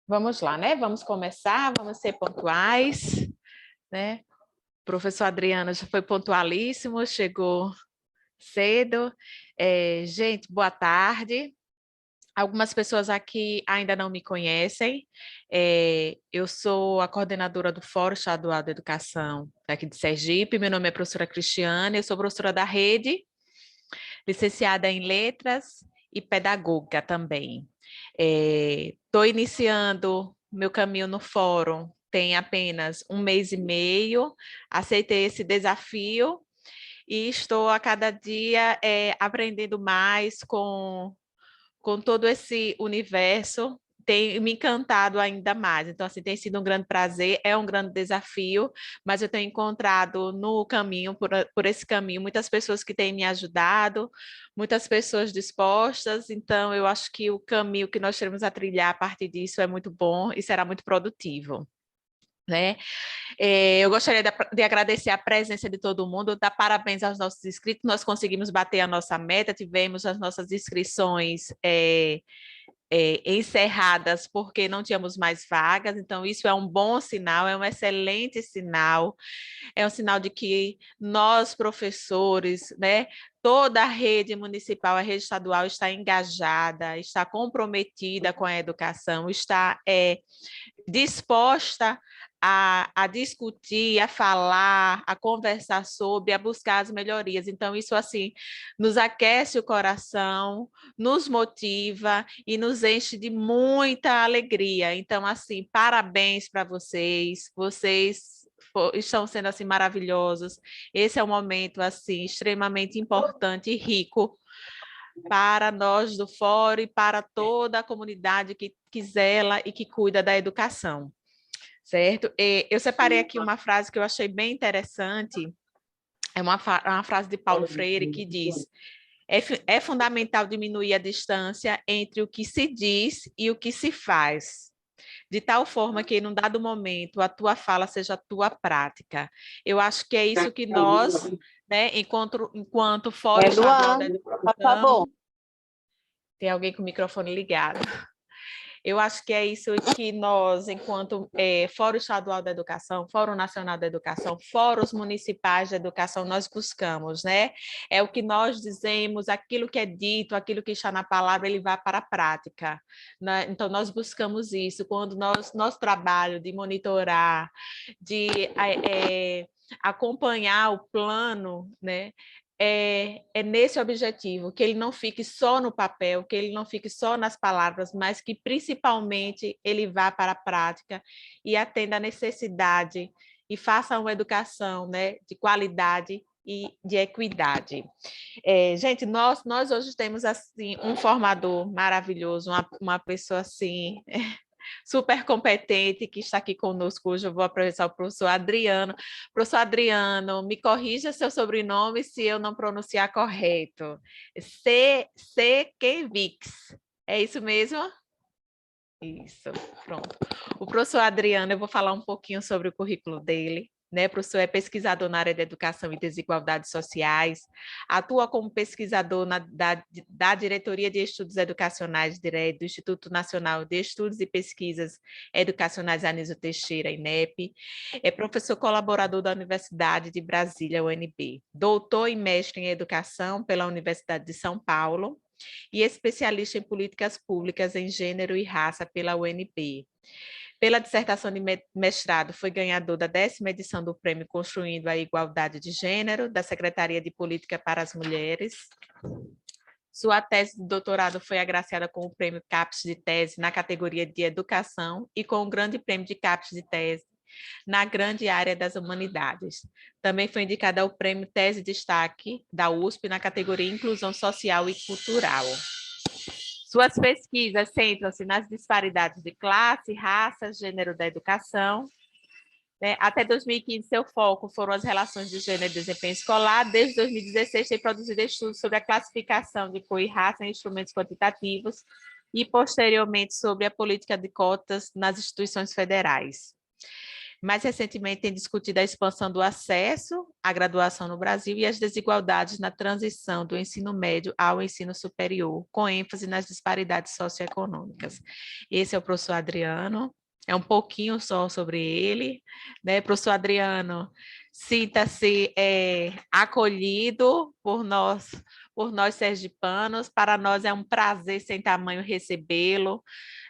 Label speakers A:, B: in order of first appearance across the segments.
A: Vamos lá, né? Vamos começar, vamos ser pontuais, né? O professor Adriano já foi pontualíssimo, chegou cedo. Gente, boa tarde. Algumas pessoas aqui ainda não me conhecem. Eu sou a coordenadora do Fórum Estadual de Educação aqui de Sergipe. Meu nome é professora Cristiane, eu sou professora da rede, licenciada em Letras e pedagoga também. Estou iniciando meu caminho no fórum, tem apenas um mês e meio, aceitei esse desafio e estou a cada dia aprendendo mais com todo esse universo, tem me encantado ainda mais. Então, assim, tem sido um grande prazer, é um grande desafio, mas eu tenho encontrado no caminho, por esse caminho, muitas pessoas que têm me ajudado, muitas pessoas dispostas, então eu acho que o caminho que nós teremos a trilhar a partir disso é muito bom e será muito produtivo. Né? Eu gostaria de agradecer a presença de todo mundo, dar parabéns aos nossos inscritos, nós conseguimos bater a nossa meta, tivemos as nossas inscrições encerradas porque não tínhamos mais vagas, então isso é um bom sinal, é um excelente sinal, é um sinal de que nós, professores, né, toda a rede municipal, a rede estadual está engajada, está comprometida com a educação, está disposta a discutir, a falar, a conversar sobre, a buscar as melhorias. Então, isso, assim, nos aquece o coração, nos motiva e nos enche de muita alegria. Então, assim, parabéns para vocês, estão sendo, assim, maravilhosos. Esse é um momento, assim, extremamente importante e rico para nós do Fórum e para toda a comunidade que zela e que cuida da educação, certo? Eu separei aqui uma frase que eu achei bem interessante, é uma frase de Paulo Freire que diz: é fundamental diminuir a distância entre o que se diz e o que se faz, de tal forma que, num dado momento, a tua fala seja a tua prática. Eu acho que é isso que nós, né, enquanto Fórum Estadual da
B: Eduardo, por
A: Educação,
B: favor.
A: tem alguém com o microfone ligado. Eu acho que é isso que nós, enquanto Fórum Estadual da Educação, Fórum Nacional da Educação, fóruns municipais da educação, nós buscamos, né? É o que nós dizemos, aquilo que é dito, aquilo que está na palavra, ele vai para a prática, né? Então, nós buscamos isso. Quando nosso trabalho de monitorar, de acompanhar o plano, né? É nesse objetivo, que ele não fique só no papel, que ele não fique só nas palavras, mas que principalmente ele vá para a prática e atenda a necessidade e faça uma educação, né, de qualidade e de equidade. Gente, nós hoje temos assim um formador maravilhoso, uma pessoa assim super competente que está aqui conosco hoje. Eu vou apresentar o professor Adriano. Professor Adriano, me corrija seu sobrenome se eu não pronunciar correto. Kevix. É isso mesmo? Isso, pronto. O professor Adriano, eu vou falar um pouquinho sobre o currículo dele. Né, o professor é pesquisador na área de educação e desigualdades sociais, atua como pesquisador da Diretoria de Estudos Educacionais do Instituto Nacional de Estudos e Pesquisas Educacionais Anísio Teixeira, INEP, é professor colaborador da Universidade de Brasília, UNB, doutor e mestre em educação pela Universidade de São Paulo, e especialista em políticas públicas em gênero e raça pela UNB. Pela dissertação de mestrado, foi ganhador da 10ª edição do Prêmio Construindo a Igualdade de Gênero, da Secretaria de Política para as Mulheres. Sua tese de doutorado foi agraciada com o Prêmio CAPES de Tese na categoria de Educação e com o Grande Prêmio de CAPES de Tese na grande área das humanidades. Também foi indicada ao Prêmio Tese de Destaque da USP na categoria Inclusão Social e Cultural. Suas pesquisas centram-se nas disparidades de classe, raça, gênero da educação. Até 2015, seu foco foram as relações de gênero e desempenho escolar. Desde 2016, tem produzido estudos sobre a classificação de cor e raça em instrumentos quantitativos e, posteriormente, sobre a política de cotas nas instituições federais. Mais recentemente, tem discutido a expansão do acesso à graduação no Brasil e as desigualdades na transição do ensino médio ao ensino superior, com ênfase nas disparidades socioeconômicas. Esse é o professor Adriano, é um pouquinho só sobre ele, né? Professor Adriano, sinta-se acolhido por nós sergipanos. Para nós é um prazer sem tamanho recebê-lo,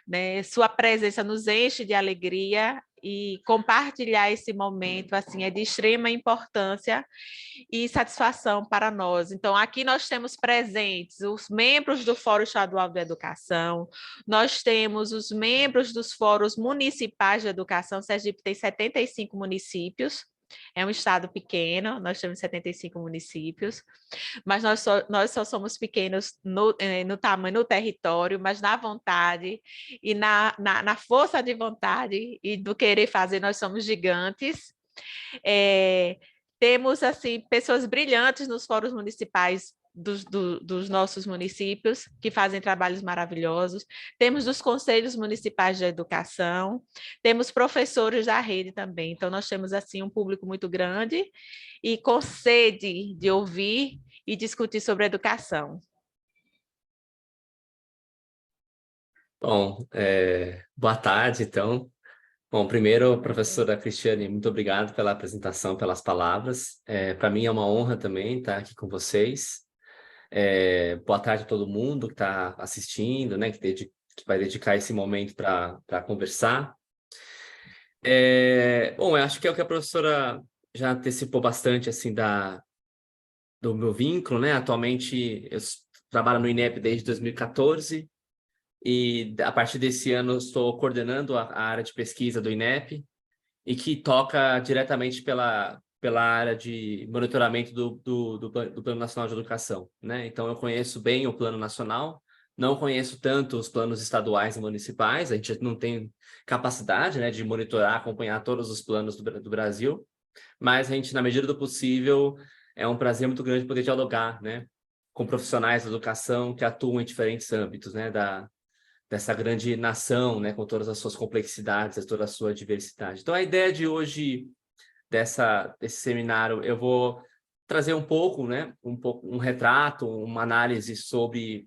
A: né? Sua presença nos enche de alegria e compartilhar esse momento assim é de extrema importância e satisfação para nós. Então, aqui nós temos presentes os membros do Fórum Estadual de Educação, nós temos os membros dos fóruns municipais de educação. Sergipe tem 75 municípios, é um estado pequeno, nós temos 75 municípios, mas nós só somos pequenos no tamanho, no território, mas na vontade e na força de vontade e do querer fazer, nós somos gigantes. Temos assim pessoas brilhantes nos fóruns municipais dos nossos municípios, que fazem trabalhos maravilhosos. Temos os conselhos municipais de educação, temos professores da rede também. Então, nós temos assim um público muito grande e com sede de ouvir e discutir sobre educação.
B: Bom, boa tarde, então. Bom, primeiro, professora Cristiane, muito obrigado pela apresentação, pelas palavras. Para mim é uma honra também estar aqui com vocês. Boa tarde a todo mundo que está assistindo, né, que vai dedicar esse momento para conversar. Bom, eu acho que é o que a professora já antecipou bastante, assim, do meu vínculo, né? Atualmente, eu trabalho no INEP desde 2014 e a partir desse ano estou coordenando a área de pesquisa do INEP e que toca diretamente pela área de monitoramento do Plano Nacional de Educação, né? Então, eu conheço bem o Plano Nacional, não conheço tanto os planos estaduais e municipais, a gente não tem capacidade, né, de monitorar, acompanhar todos os planos do Brasil, mas a gente, na medida do possível, é um prazer muito grande poder dialogar, né, com profissionais da educação que atuam em diferentes âmbitos, né, dessa grande nação, né, com todas as suas complexidades, toda a sua diversidade. Então, a ideia de hoje, desse seminário, eu vou trazer um pouco, né, um retrato, uma análise sobre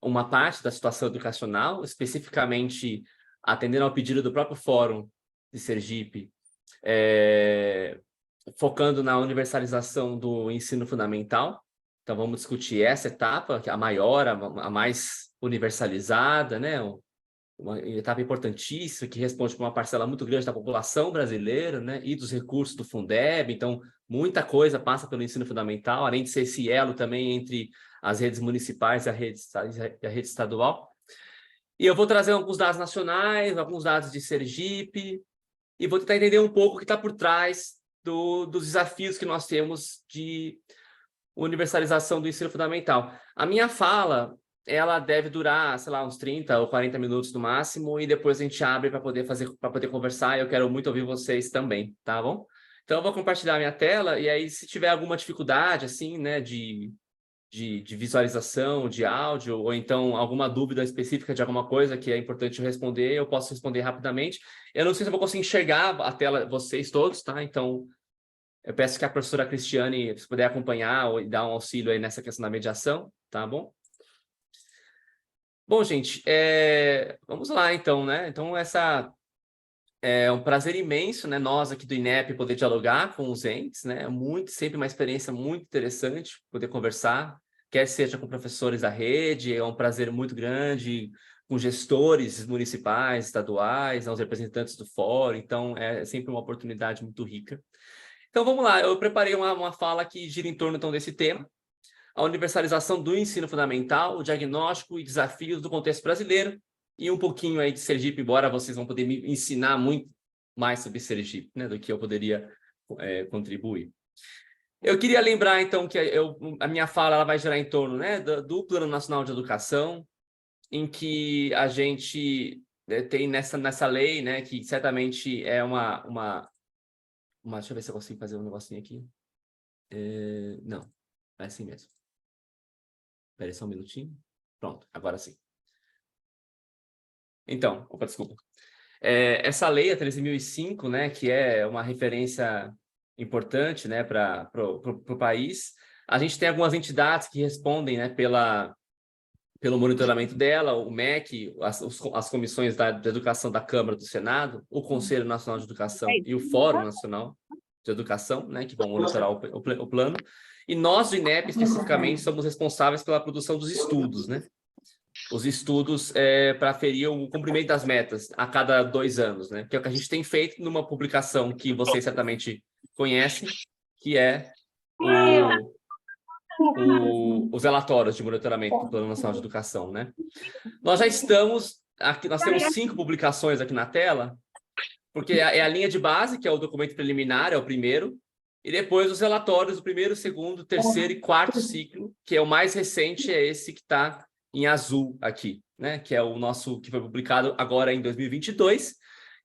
B: uma parte da situação educacional, especificamente atendendo ao pedido do próprio Fórum de Sergipe, focando na universalização do ensino fundamental. Então, vamos discutir essa etapa, que é a maior, a mais universalizada, né? Uma etapa importantíssima, que responde para uma parcela muito grande da população brasileira, né? E dos recursos do Fundeb. Então, muita coisa passa pelo ensino fundamental, além de ser esse elo também entre as redes municipais e a rede estadual. E eu vou trazer alguns dados nacionais, alguns dados de Sergipe, e vou tentar entender um pouco o que está por trás dos desafios que nós temos de universalização do ensino fundamental. A minha fala, ela deve durar, sei lá, uns 30 ou 40 minutos no máximo, e depois a gente abre para poder conversar, e eu quero muito ouvir vocês também, tá bom? Então, eu vou compartilhar a minha tela, e aí, se tiver alguma dificuldade, assim, né, de visualização, de áudio, ou então alguma dúvida específica de alguma coisa que é importante eu responder, eu posso responder rapidamente. Eu não sei se eu vou conseguir enxergar a tela, vocês todos, tá? Então, eu peço que a professora Cristiane, se puder acompanhar ou dar um auxílio aí nessa questão da mediação, tá bom? Bom, gente, vamos lá então, né? Então, é um prazer imenso, né? Nós aqui do INEP poder dialogar com os entes, né? Sempre uma experiência muito interessante poder conversar, quer seja com professores da rede, é um prazer muito grande, com gestores municipais, estaduais, os representantes do fórum, então é sempre uma oportunidade muito rica. Então vamos lá, eu preparei uma fala que gira em torno então desse tema, a universalização do ensino fundamental, o diagnóstico e desafios do contexto brasileiro, e um pouquinho aí de Sergipe, embora vocês vão poder me ensinar muito mais sobre Sergipe, né, do que eu poderia contribuir. Eu queria lembrar, então, que a minha fala ela vai girar em torno, né, do Plano Nacional de Educação, em que a gente tem nessa lei, né, que certamente é deixa eu ver se eu consigo fazer um negocinho aqui. Não, é assim mesmo. Espera aí só um minutinho. Pronto, agora sim. Então, desculpa. Essa lei, a 13.005, né, que é uma referência importante, né, para o país, a gente tem algumas entidades que respondem, né, pelo monitoramento dela, o MEC, as comissões de educação da Câmara do Senado, o Conselho Nacional de Educação e o Fórum Nacional de Educação, né, que vão monitorar o plano. E nós, do INEP, especificamente, somos responsáveis pela produção dos estudos, né? Os estudos para aferir o cumprimento das metas a cada 2 anos, né? Que é o que a gente tem feito numa publicação que vocês certamente conhecem, que é os relatórios de monitoramento do Plano Nacional de Educação, né? Nós já estamos aqui, nós temos 5 publicações aqui na tela, porque é a linha de base, que é o documento preliminar, é o primeiro, e depois os relatórios do primeiro, segundo, terceiro e quarto ciclo, que é o mais recente, é esse que está em azul aqui, né? Que é o nosso, que foi publicado agora em 2022,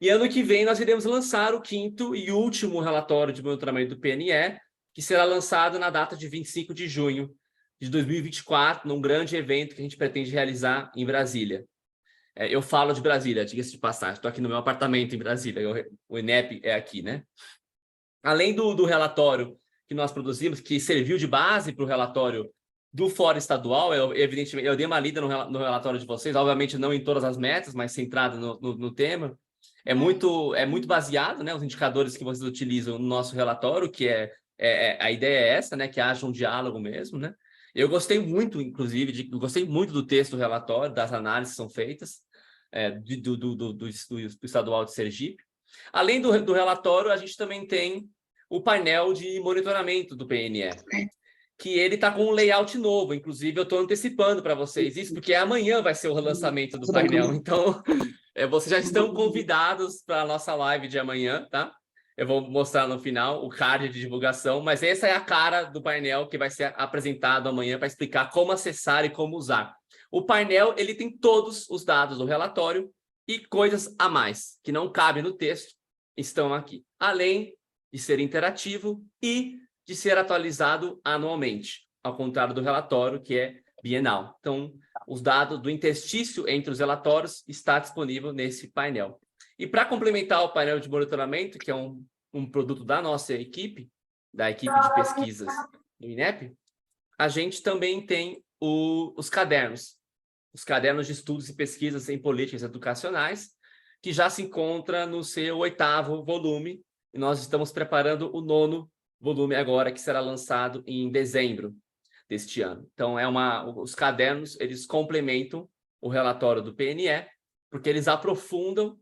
B: e ano que vem nós iremos lançar o 5º e último relatório de monitoramento do PNE, que será lançado na data de 25 de junho de 2024, num grande evento que a gente pretende realizar em Brasília. Eu falo de Brasília, diga-se de passagem, estou aqui no meu apartamento em Brasília, o INEP é aqui, né? Além do relatório que nós produzimos, que serviu de base para o relatório do Fórum Estadual, evidentemente, eu dei uma lida no relatório de vocês, obviamente não em todas as metas, mas centrado no tema. É muito baseado, né, os indicadores que vocês utilizam no nosso relatório, que a ideia é essa, né, que haja um diálogo mesmo, né? Eu gostei muito, inclusive, gostei muito do texto do relatório, das análises que são feitas, do Estadual de Sergipe. Além do relatório, a gente também tem o painel de monitoramento do PNE, que ele está com um layout novo. Inclusive, eu estou antecipando para vocês isso, porque amanhã vai ser o relançamento do painel. Então, vocês já estão convidados para a nossa live de amanhã, tá? Eu vou mostrar no final o card de divulgação, mas essa é a cara do painel que vai ser apresentado amanhã para explicar como acessar e como usar. O painel, ele tem todos os dados do relatório e coisas a mais, que não cabem no texto, estão aqui. Além de ser interativo e de ser atualizado anualmente, ao contrário do relatório, que é bienal. Então, os dados do interstício entre os relatórios está disponível nesse painel. E para complementar o painel de monitoramento, que é um produto da nossa equipe, da equipe de pesquisas do INEP, a gente também tem os cadernos de estudos e pesquisas em políticas educacionais, que já se encontra no seu 8º volume, e nós estamos preparando o 9º volume agora, que será lançado em dezembro deste ano. Então, os cadernos, eles complementam o relatório do PNE, porque eles aprofundam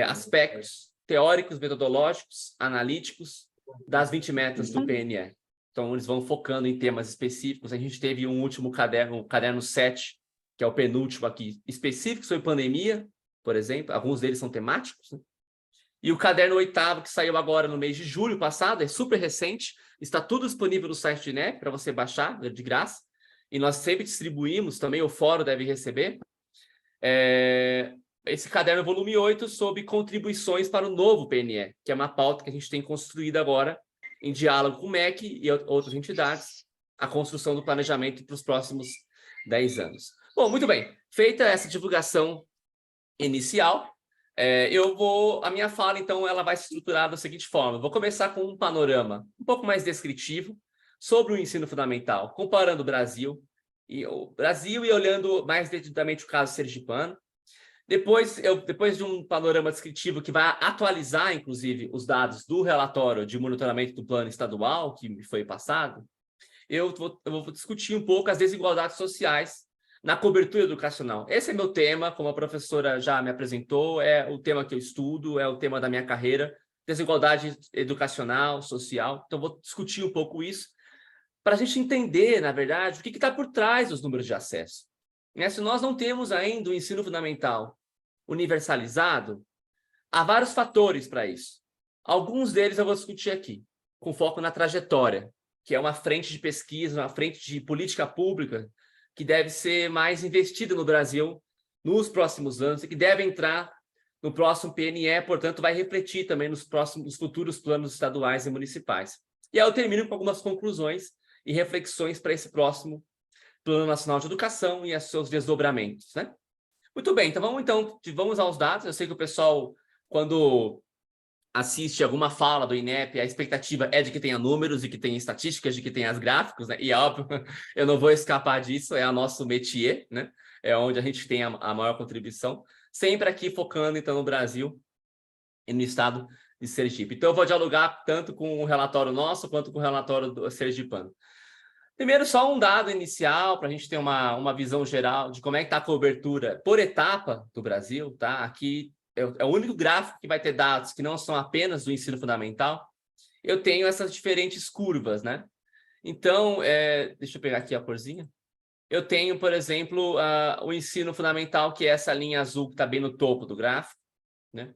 B: aspectos teóricos, metodológicos, analíticos das 20 metas do PNE. Então, eles vão focando em temas específicos. A gente teve um último caderno, o caderno 7, que é o penúltimo aqui, específico sobre pandemia, por exemplo. Alguns deles são temáticos, né? E o caderno 8º, que saiu agora no mês de julho passado, é super recente, está tudo disponível no site do INEP para você baixar, de graça. E nós sempre distribuímos, também o fórum deve receber. Esse caderno volume 8 sobre contribuições para o novo PNE, que é uma pauta que a gente tem construído agora em diálogo com o MEC e outras entidades, a construção do planejamento para os próximos 10 anos. Bom, muito bem. Feita essa divulgação inicial, a minha fala, então, ela vai se estruturar da seguinte forma. Eu vou começar com um panorama um pouco mais descritivo sobre o ensino fundamental, comparando o Brasil e olhando mais detidamente o caso sergipano. Depois de um panorama descritivo que vai atualizar, inclusive, os dados do relatório de monitoramento do plano estadual que me foi passado, eu vou discutir um pouco as desigualdades sociais na cobertura educacional. Esse é meu tema, como a professora já me apresentou, é o tema que eu estudo, é o tema da minha carreira, desigualdade educacional, social. Então, vou discutir um pouco isso, para a gente entender, na verdade, o que está por trás dos números de acesso. Se nós não temos ainda o ensino fundamental universalizado, há vários fatores para isso. Alguns deles eu vou discutir aqui, com foco na trajetória, que é uma frente de pesquisa, uma frente de política pública que deve ser mais investida no Brasil nos próximos anos e que deve entrar no próximo PNE, portanto, vai refletir também nos futuros planos estaduais e municipais. E aí eu termino com algumas conclusões e reflexões para esse próximo Plano Nacional de Educação e os seus desdobramentos, né? Muito bem, então vamos aos dados. Eu sei que o pessoal, quando assiste alguma fala do INEP, a expectativa é de que tenha números e que tenha estatísticas, de que tenha as gráficos, né? E é óbvio, eu não vou escapar disso, é o nosso métier, né? É onde a gente tem a maior contribuição, sempre aqui focando, então, no Brasil e no estado de Sergipe. Então, eu vou dialogar tanto com o relatório nosso, quanto com o relatório do sergipano. Primeiro, só um dado inicial, para a gente ter uma visão geral de como é que está a cobertura por etapa do Brasil, tá? Aqui é o único gráfico que vai ter dados que não são apenas do ensino fundamental. Eu tenho essas diferentes curvas, né? Então, deixa eu pegar aqui a corzinha. Eu tenho, por exemplo, o ensino fundamental, que é essa linha azul que está bem no topo do gráfico, né?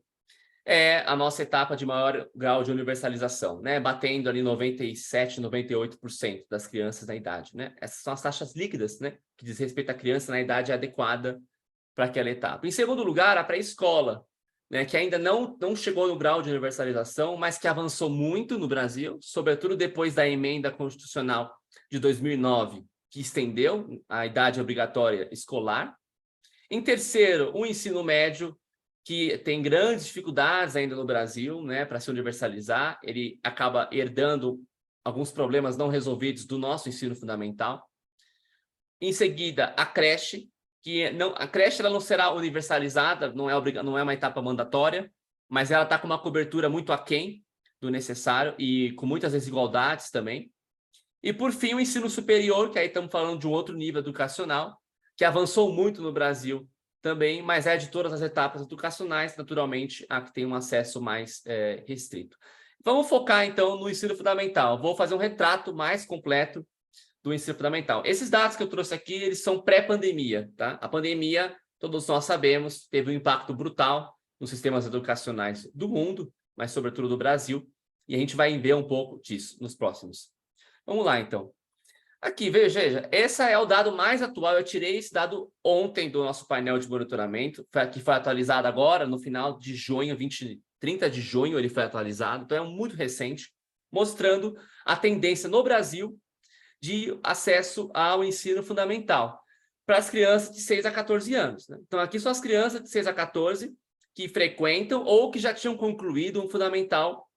B: É a nossa etapa de maior grau de universalização, né? Batendo ali 97%, 98% das crianças na idade, né? Essas são as taxas líquidas, né? Que diz respeito à criança na idade adequada para aquela etapa. Em segundo lugar, a pré-escola, né? Que ainda não chegou no grau de universalização, mas que avançou muito no Brasil, sobretudo depois da emenda constitucional de 2009, que estendeu a idade obrigatória escolar. Em terceiro, o ensino médio, que tem grandes dificuldades ainda no Brasil, né, para se universalizar. Ele acaba herdando alguns problemas não resolvidos do nosso ensino fundamental. Em seguida, a creche, a creche ela não será universalizada, não é uma etapa mandatória, mas ela está com uma cobertura muito aquém do necessário e com muitas desigualdades também. E, por fim, o ensino superior, que aí estamos falando de um outro nível educacional, que avançou muito no Brasil também, mas é de todas as etapas educacionais, naturalmente, a que tem um acesso mais restrito. Vamos focar, então, no ensino fundamental. Vou fazer um retrato mais completo do ensino fundamental. Esses dados que eu trouxe aqui, eles são pré-pandemia, tá? A pandemia, todos nós sabemos, teve um impacto brutal nos sistemas educacionais do mundo, mas sobretudo do Brasil, e a gente vai ver um pouco disso nos próximos. Vamos lá, então. Aqui, veja, esse é o dado mais atual. Eu tirei esse dado ontem do nosso painel de monitoramento, que foi atualizado agora, no final de junho, 30 de junho ele foi atualizado, então é muito recente, mostrando a tendência no Brasil de acesso ao ensino fundamental para as crianças de 6 a 14 anos. Né? Então, aqui são as crianças de 6 a 14 que frequentam ou que já tinham concluído um fundamental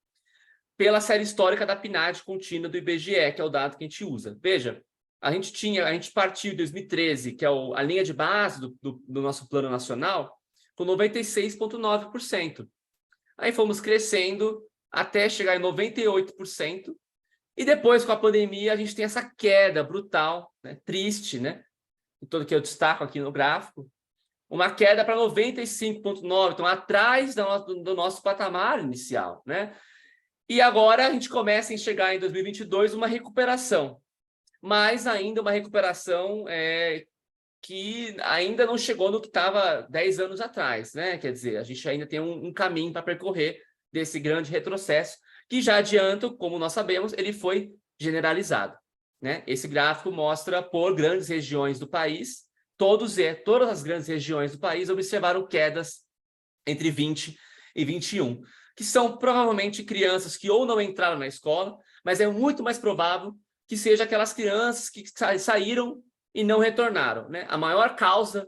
B: pela série histórica da PNAD contínua do IBGE, que é o dado que a gente usa. Veja, a gente partiu em 2013, que é a linha de base do nosso plano nacional, com 96,9%. Aí fomos crescendo até chegar em 98%, e depois, com a pandemia, a gente tem essa queda brutal, né? Triste, né? Então, que eu destaco aqui no gráfico, uma queda para 95,9%, então atrás do nosso patamar inicial, né? E agora a gente começa a enxergar em 2022 uma recuperação, mas ainda uma recuperação que ainda não chegou no que estava 10 anos atrás, né? Quer dizer, a gente ainda tem um caminho para percorrer desse grande retrocesso, que já adianto, como nós sabemos, ele foi generalizado, né? Esse gráfico mostra por grandes regiões do país, todas as grandes regiões do país observaram quedas entre 20 e 21%. Que são provavelmente crianças que ou não entraram na escola, mas é muito mais provável que seja aquelas crianças que saíram e não retornaram, né? A maior causa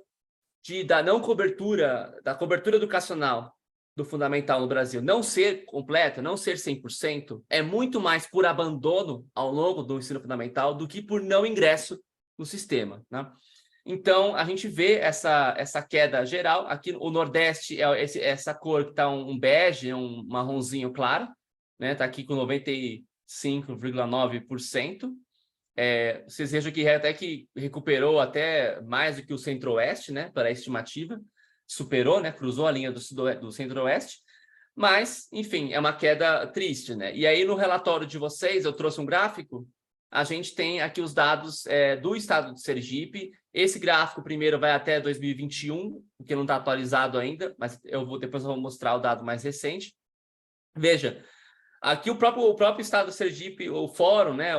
B: da cobertura educacional do fundamental no Brasil não ser completa, não ser 100%, é muito mais por abandono ao longo do ensino fundamental do que por não ingresso no sistema, né? Então, a gente vê essa queda geral. Aqui o Nordeste é essa cor que está um bege, um marronzinho claro, né? Está aqui com 95,9%. Vocês vejam que até que recuperou até mais do que o Centro-Oeste, né? Para a estimativa. Superou, né? Cruzou a linha do Centro-Oeste. Mas, enfim, é uma queda triste, né? E aí, no relatório de vocês, eu trouxe um gráfico. A gente tem aqui os dados do estado de Sergipe. Esse gráfico primeiro vai até 2021, que não está atualizado ainda, mas depois eu vou mostrar o dado mais recente. Veja, aqui o próprio estado de Sergipe, o fórum, né,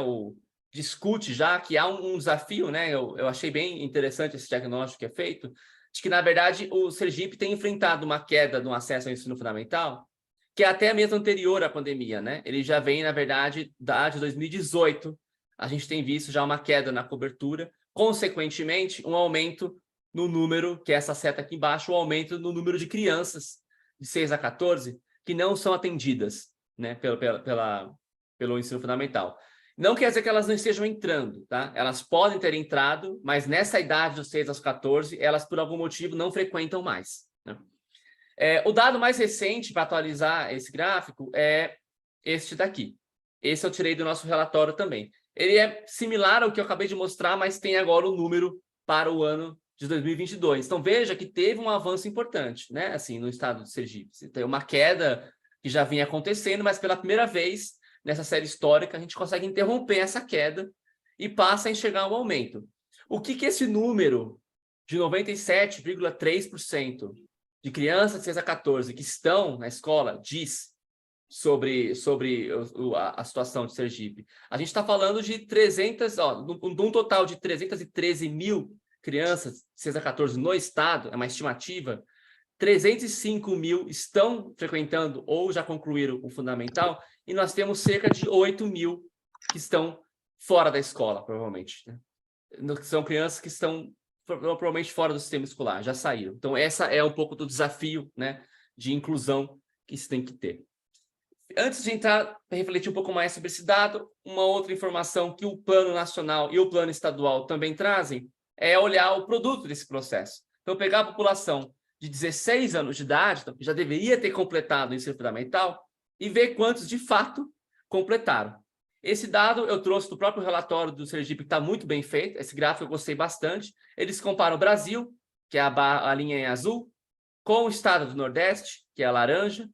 B: discute já que há um desafio, né? Eu achei bem interessante esse diagnóstico que é feito, de que, na verdade, o Sergipe tem enfrentado uma queda no acesso ao ensino fundamental, que é até mesmo anterior à pandemia, né? Ele já vem, na verdade, de 2018, a gente tem visto já uma queda na cobertura, consequentemente, um aumento no número, que é essa seta aqui embaixo, o aumento no número de crianças de 6 a 14 que não são atendidas, né, pelo ensino fundamental. Não quer dizer que elas não estejam entrando, tá? Elas podem ter entrado, mas nessa idade dos 6 aos 14, elas por algum motivo não frequentam mais, né? O dado mais recente para atualizar esse gráfico é este daqui. Esse eu tirei do nosso relatório também. Ele é similar ao que eu acabei de mostrar, mas tem agora o número para o ano de 2022. Então, veja que teve um avanço importante, né? Assim, no estado de Sergipe. Tem uma queda que já vinha acontecendo, mas pela primeira vez nessa série histórica, a gente consegue interromper essa queda e passa a enxergar um aumento. O que esse número de 97,3% de crianças de 6 a 14 que estão na escola diz sobre a situação de Sergipe? A gente está falando de 300, de um total de 313 mil crianças de 6 a 14 no estado, é uma estimativa, 305 mil estão frequentando ou já concluíram o fundamental, e nós temos cerca de 8 mil que estão fora da escola, provavelmente, né? São crianças que estão provavelmente fora do sistema escolar, já saíram. Então, essa é um pouco do desafio, né, de inclusão que se tem que ter. Antes de entrar, para refletir um pouco mais sobre esse dado, uma outra informação que o Plano Nacional e o Plano Estadual também trazem é olhar o produto desse processo. Então, pegar a população de 16 anos de idade, então, que já deveria ter completado o ensino fundamental, e ver quantos, de fato, completaram. Esse dado eu trouxe do próprio relatório do Sergipe, que está muito bem feito. Esse gráfico eu gostei bastante. Eles comparam o Brasil, que é a linha em azul, com o estado do Nordeste, que é a laranja,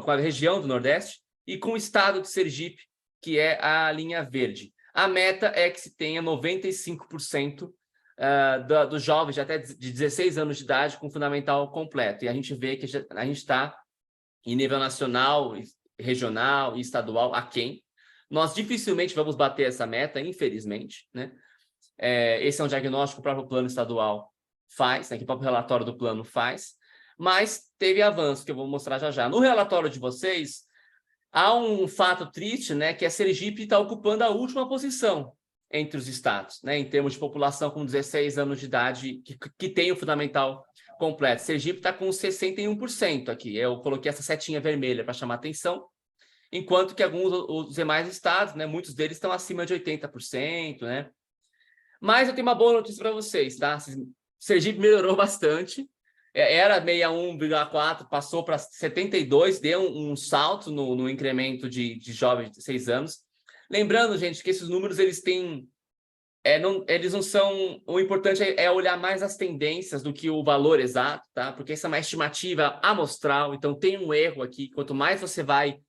B: com a região do Nordeste, e com o estado de Sergipe, que é a linha verde. A meta é que se tenha 95% dos jovens de até de 16 anos de idade com fundamental completo. E a gente vê que a gente está em nível nacional, regional e estadual aquém. Nós dificilmente vamos bater essa meta, infelizmente, né? Esse é um diagnóstico que o próprio plano estadual faz, né, que o próprio relatório do plano faz, mas teve avanço, que eu vou mostrar já já. No relatório de vocês, há um fato triste, né, que a Sergipe está ocupando a última posição entre os estados, né, em termos de população com 16 anos de idade que tem o fundamental completo. Sergipe está com 61% aqui. Eu coloquei essa setinha vermelha para chamar atenção, enquanto que os demais estados, né, muitos deles estão acima de 80%, né? Mas eu tenho uma boa notícia para vocês, tá? Sergipe melhorou bastante. Era 61,4, passou para 72, deu um salto no incremento de jovens de 6 anos. Lembrando, gente, que esses números, eles têm... eles não são... O importante é olhar mais as tendências do que o valor exato, tá? Porque essa é uma estimativa amostral, então tem um erro aqui. Quanto mais você vai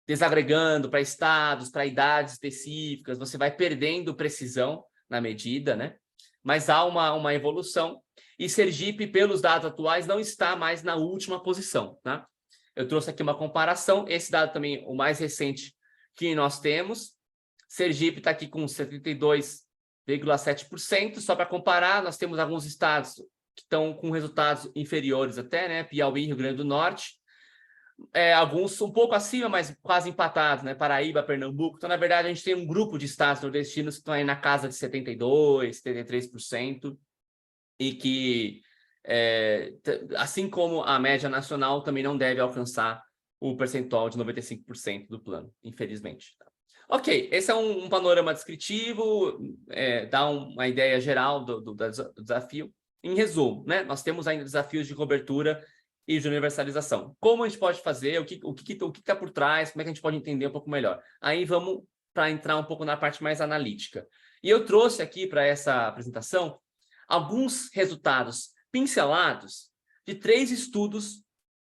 B: desagregando para estados, para idades específicas, você vai perdendo precisão na medida, né? Mas há uma evolução, e Sergipe, pelos dados atuais, não está mais na última posição, tá? Eu trouxe aqui uma comparação, esse dado também, o mais recente que nós temos. Sergipe está aqui com 72,7%, só para comparar, nós temos alguns estados que estão com resultados inferiores até, né? Piauí, Rio Grande do Norte, alguns um pouco acima, mas quase empatados, né? Paraíba, Pernambuco. Então, na verdade, a gente tem um grupo de estados nordestinos que estão aí na casa de 72%, 73%, e que, assim como a média nacional, também não deve alcançar o percentual de 95% do plano, infelizmente. Ok, esse é um panorama descritivo, dá uma ideia geral do desafio. Em resumo, né? Nós temos ainda desafios de cobertura e de universalização. Como a gente pode fazer, o que está por trás, como é que a gente pode entender um pouco melhor. Aí vamos para entrar um pouco na parte mais analítica. E eu trouxe aqui para essa apresentação alguns resultados pincelados de 3 estudos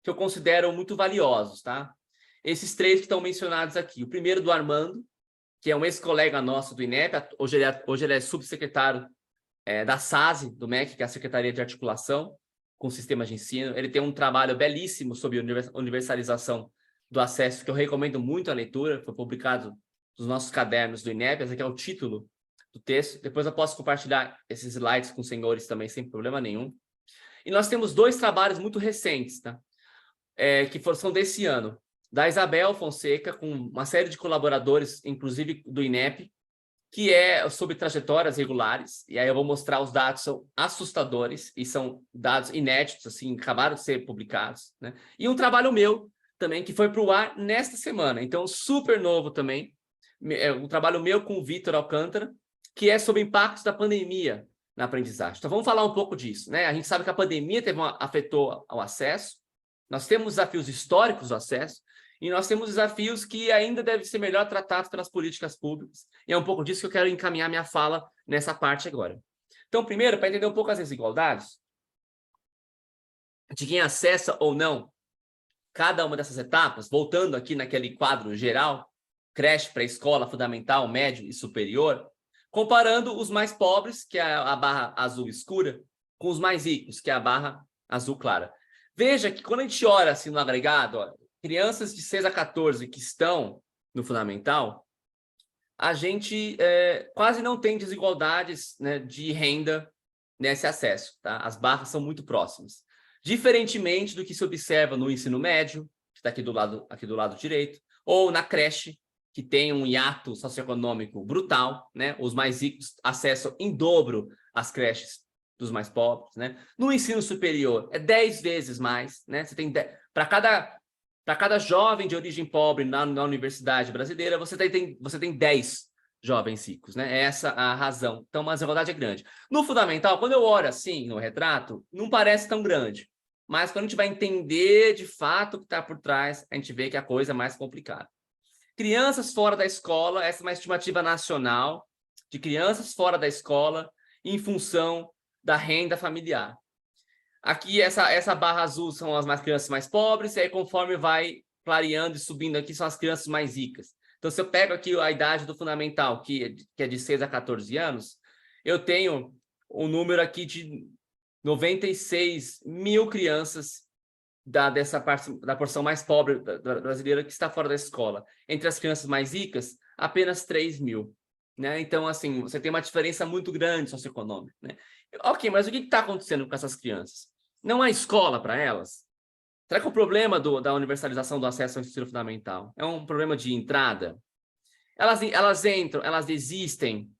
B: que eu considero muito valiosos, tá? Esses 3 que estão mencionados aqui. O primeiro do Armando, que é um ex-colega nosso do INEP, hoje ele é subsecretário da SASE, do MEC, que é a Secretaria de Articulação com Sistemas de Ensino. Ele tem um trabalho belíssimo sobre universalização do acesso, que eu recomendo muito a leitura, foi publicado nos nossos cadernos do INEP, esse aqui é o título do texto. Depois eu posso compartilhar esses slides com os senhores também, sem problema nenhum. E nós temos 2 trabalhos muito recentes, tá? Que são desse ano, da Isabel Fonseca, com uma série de colaboradores, inclusive do INEP, que é sobre trajetórias regulares, e aí eu vou mostrar os dados, são assustadores, e são dados inéditos, assim, acabaram de ser publicados, né? E um trabalho meu também, que foi para o ar nesta semana, então super novo também, um trabalho meu com o Vitor Alcântara, que é sobre impactos da pandemia na aprendizagem. Então vamos falar um pouco disso, né? A gente sabe que a pandemia afetou o acesso, nós temos desafios históricos do acesso, e nós temos desafios que ainda devem ser melhor tratados pelas políticas públicas. E é um pouco disso que eu quero encaminhar minha fala nessa parte agora. Então, primeiro, para entender um pouco as desigualdades, de quem acessa ou não cada uma dessas etapas, voltando aqui naquele quadro geral, creche, pré-escola, fundamental, médio e superior, comparando os mais pobres, que é a barra azul escura, com os mais ricos, que é a barra azul clara. Veja que quando a gente olha assim no agregado, ó, crianças de 6 a 14 que estão no fundamental, a gente quase não tem desigualdades, né, de renda nesse acesso, tá? As barras são muito próximas. Diferentemente do que se observa no ensino médio, que está aqui do lado direito, ou na creche, que tem um hiato socioeconômico brutal, né? Os mais ricos acessam em dobro as creches dos mais pobres, né? No ensino superior é 10 vezes mais, né? Você tem para cada jovem de origem pobre na universidade brasileira, você tem 10 jovens ricos, né? Essa a razão. Então, a desigualdade é grande. No fundamental, quando eu olho assim no retrato, não parece tão grande. Mas quando a gente vai entender de fato o que está por trás, a gente vê que a coisa é mais complicada. Crianças fora da escola, essa é uma estimativa nacional de crianças fora da escola em função da renda familiar. Aqui, essa barra azul são as crianças mais pobres, e aí conforme vai clareando e subindo aqui, são as crianças mais ricas. Então, se eu pego aqui a idade do fundamental, que é de 6 a 14 anos, eu tenho um número aqui de 96 mil crianças dessa parte, da porção mais pobre brasileira que está fora da escola. Entre as crianças mais ricas, apenas 3 mil. Né? Então, assim, você tem uma diferença muito grande socioeconômica. Né? Ok, mas o que está acontecendo com essas crianças? Não há escola para elas? Será que o problema da universalização do acesso ao ensino fundamental é um problema de entrada? Elas entram, elas desistem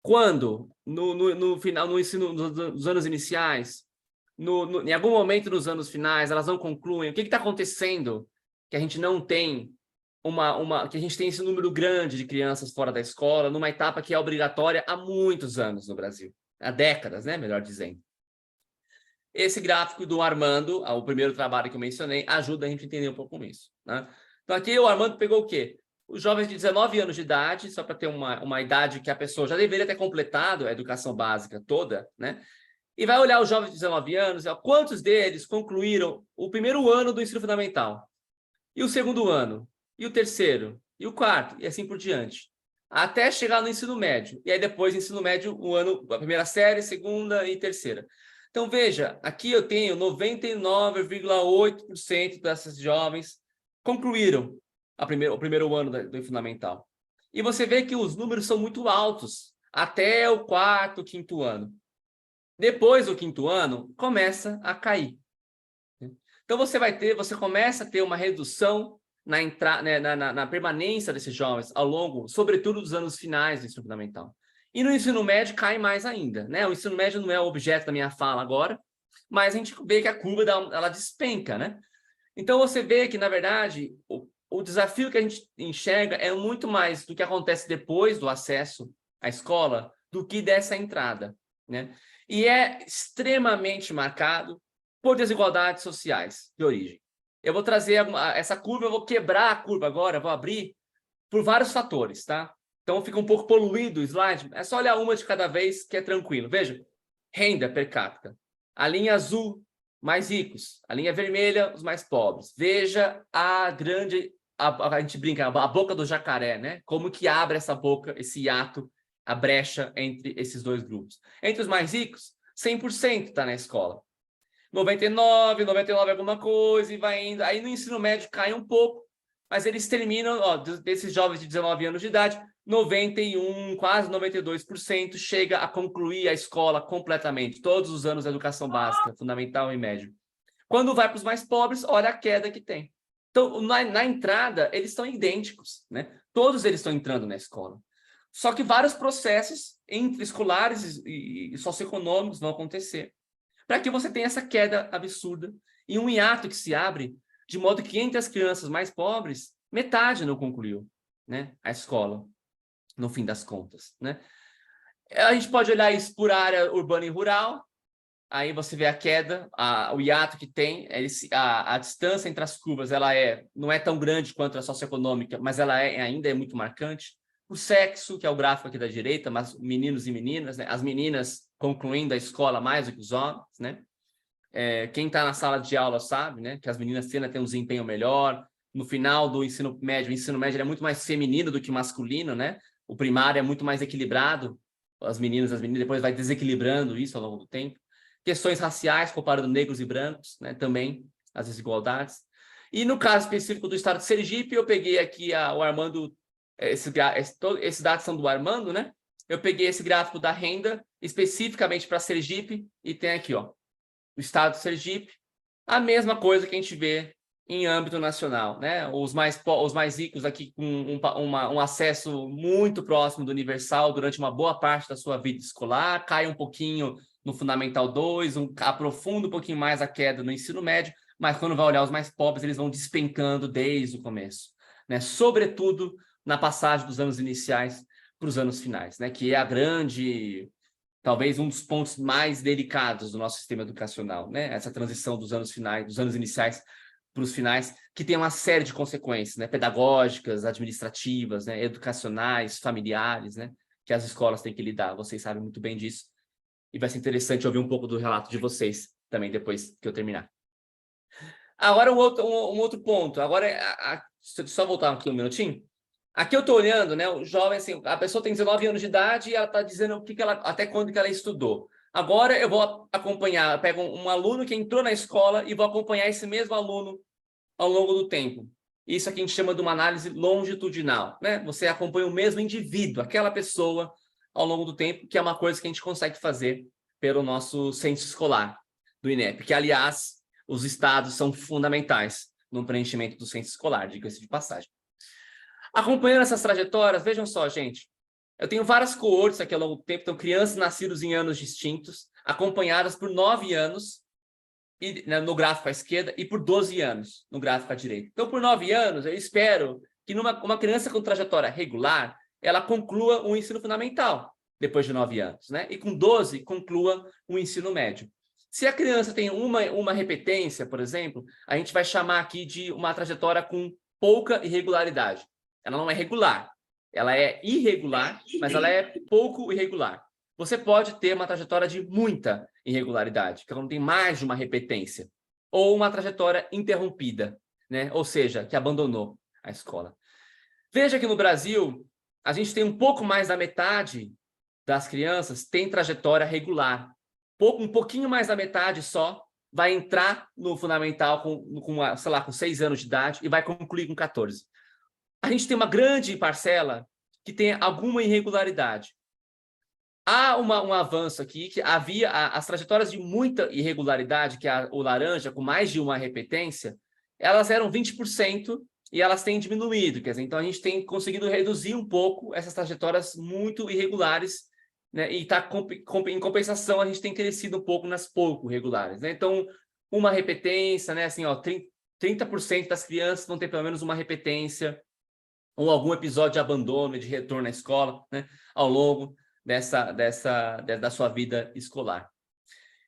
B: quando? No final, no ensino, nos anos iniciais? Em algum momento nos anos finais, elas não concluem? O que está acontecendo que a gente não tem que a gente tem esse número grande de crianças fora da escola numa etapa que é obrigatória há muitos anos no Brasil? Há décadas, né? Melhor dizendo. Esse gráfico do Armando, o primeiro trabalho que eu mencionei, ajuda a gente a entender um pouco isso. Né? Então, aqui o Armando pegou o quê? Os jovens de 19 anos de idade, só para ter uma idade que a pessoa já deveria ter completado a educação básica toda, né? E vai olhar os jovens de 19 anos, quantos deles concluíram o primeiro ano do ensino fundamental? E o segundo ano? E o terceiro? E o quarto? E assim por diante. Até chegar no ensino médio. E aí depois, ensino médio, a primeira série, segunda e terceira. Então, veja, aqui eu tenho 99,8% dessas jovens concluíram o primeiro ano do fundamental. E você vê que os números são muito altos, até o quarto, quinto ano. Depois do quinto ano, começa a cair. Então, você começa a ter uma redução na permanência desses jovens ao longo, sobretudo, dos anos finais do ensino fundamental. E no ensino médio cai mais ainda, né? O ensino médio não é o objeto da minha fala agora, mas a gente vê que a curva ela despenca, né? Então você vê que, na verdade, o desafio que a gente enxerga é muito mais do que acontece depois do acesso à escola do que dessa entrada, né? E é extremamente marcado por desigualdades sociais de origem. Eu vou trazer essa curva, eu vou quebrar a curva agora, vou abrir por vários fatores, tá? Então fica um pouco poluído o slide. É só olhar uma de cada vez que é tranquilo. Veja, renda per capita. A linha azul, mais ricos. A linha vermelha, os mais pobres. Veja a gente brinca, a boca do jacaré, né? Como que abre essa boca, esse hiato, a brecha entre esses dois grupos. Entre os mais ricos, 100% está na escola. 99 alguma coisa e vai indo. Aí no ensino médio cai um pouco, mas eles terminam, desses jovens de 19 anos de idade, 91, quase 92% chega a concluir a escola completamente, todos os anos da educação básica, fundamental e médio. Quando vai para os mais pobres, olha a queda que tem. Então, na entrada, eles estão idênticos, né? Todos eles estão entrando na escola. Só que vários processos intraescolares e socioeconômicos vão acontecer para que você tenha essa queda absurda e um hiato que se abre, de modo que entre as crianças mais pobres, metade não concluiu, né, a escola, no fim das contas, né? A gente pode olhar isso por área urbana e rural, aí você vê a queda, o hiato que tem, a distância entre as curvas não é tão grande quanto a socioeconômica, mas ela ainda é muito marcante. O sexo, que é o gráfico aqui da direita, mas meninos e meninas, né? As meninas concluindo a escola mais do que os homens, né? Quem está na sala de aula sabe, né, que as meninas têm um desempenho melhor. No final do ensino médio, o ensino médio é muito mais feminino do que masculino, né? O primário é muito mais equilibrado. As meninas depois vai desequilibrando isso ao longo do tempo. Questões raciais, comparando negros e brancos, né? Também as desigualdades. E no caso específico do estado de Sergipe, eu peguei aqui o Armando, esses dados são do Armando, né? Eu peguei esse gráfico da renda especificamente para Sergipe e tem aqui, ó, o estado de Sergipe, a mesma coisa que a gente vê em âmbito nacional, né? Os mais ricos aqui com um acesso muito próximo do universal durante uma boa parte da sua vida escolar, cai um pouquinho no Fundamental 2, aprofunda um pouquinho mais a queda no ensino médio, mas quando vai olhar os mais pobres, eles vão despencando desde o começo, né? Sobretudo na passagem dos anos iniciais para os anos finais, né? Que é talvez um dos pontos mais delicados do nosso sistema educacional, né? Essa transição dos anos iniciais para os finais, que tem uma série de consequências, né? Pedagógicas, administrativas, né? Educacionais, familiares, né? Que as escolas têm que lidar. Vocês sabem muito bem disso. E vai ser interessante ouvir um pouco do relato de vocês também depois que eu terminar. Agora um outro ponto. Agora, só voltar aqui um minutinho. Aqui eu estou olhando, né? O jovem, assim, a pessoa tem 19 anos de idade e ela está dizendo até quando que ela estudou. Agora eu vou acompanhar, eu pego um aluno que entrou na escola e vou acompanhar esse mesmo aluno ao longo do tempo. Isso aqui a gente chama de uma análise longitudinal, né? Você acompanha o mesmo indivíduo, aquela pessoa, ao longo do tempo, que é uma coisa que a gente consegue fazer pelo nosso censo escolar do INEP, que, aliás, os estados são fundamentais no preenchimento do censo escolar, diga-se de passagem. Acompanhando essas trajetórias, vejam só, gente, eu tenho várias coortes aqui ao longo do tempo, então crianças nascidas em anos distintos, acompanhadas por 9 anos, no gráfico à esquerda, e por 12 anos no gráfico à direita. Então, por 9 anos, eu espero que uma criança com trajetória regular, ela conclua o ensino fundamental, depois de 9 anos, né? E com 12, conclua o ensino médio. Se a criança tem uma repetência, por exemplo, a gente vai chamar aqui de uma trajetória com pouca irregularidade. Ela não é regular, ela é irregular, mas ela é pouco irregular. Você pode ter uma trajetória de muita irregularidade, que ela não tem mais de uma repetência, ou uma trajetória interrompida, né? Ou seja, que abandonou a escola. Veja que no Brasil, a gente tem um pouco mais da metade das crianças tem trajetória regular. Um pouquinho mais da metade só vai entrar no fundamental sei lá, com 6 anos de idade e vai concluir com 14. A gente tem uma grande parcela que tem alguma irregularidade. Há um avanço aqui, que havia as trajetórias de muita irregularidade, que é o laranja, com mais de uma repetência, elas eram 20% e elas têm diminuído. Quer dizer, então, a gente tem conseguido reduzir um pouco essas trajetórias muito irregulares, né? E em compensação, a gente tem crescido um pouco nas pouco regulares, né? Então, uma repetência, né? Assim, ó, 30% das crianças vão ter pelo menos uma repetência ou algum episódio de abandono, de retorno à escola, né? Ao longo da sua vida escolar.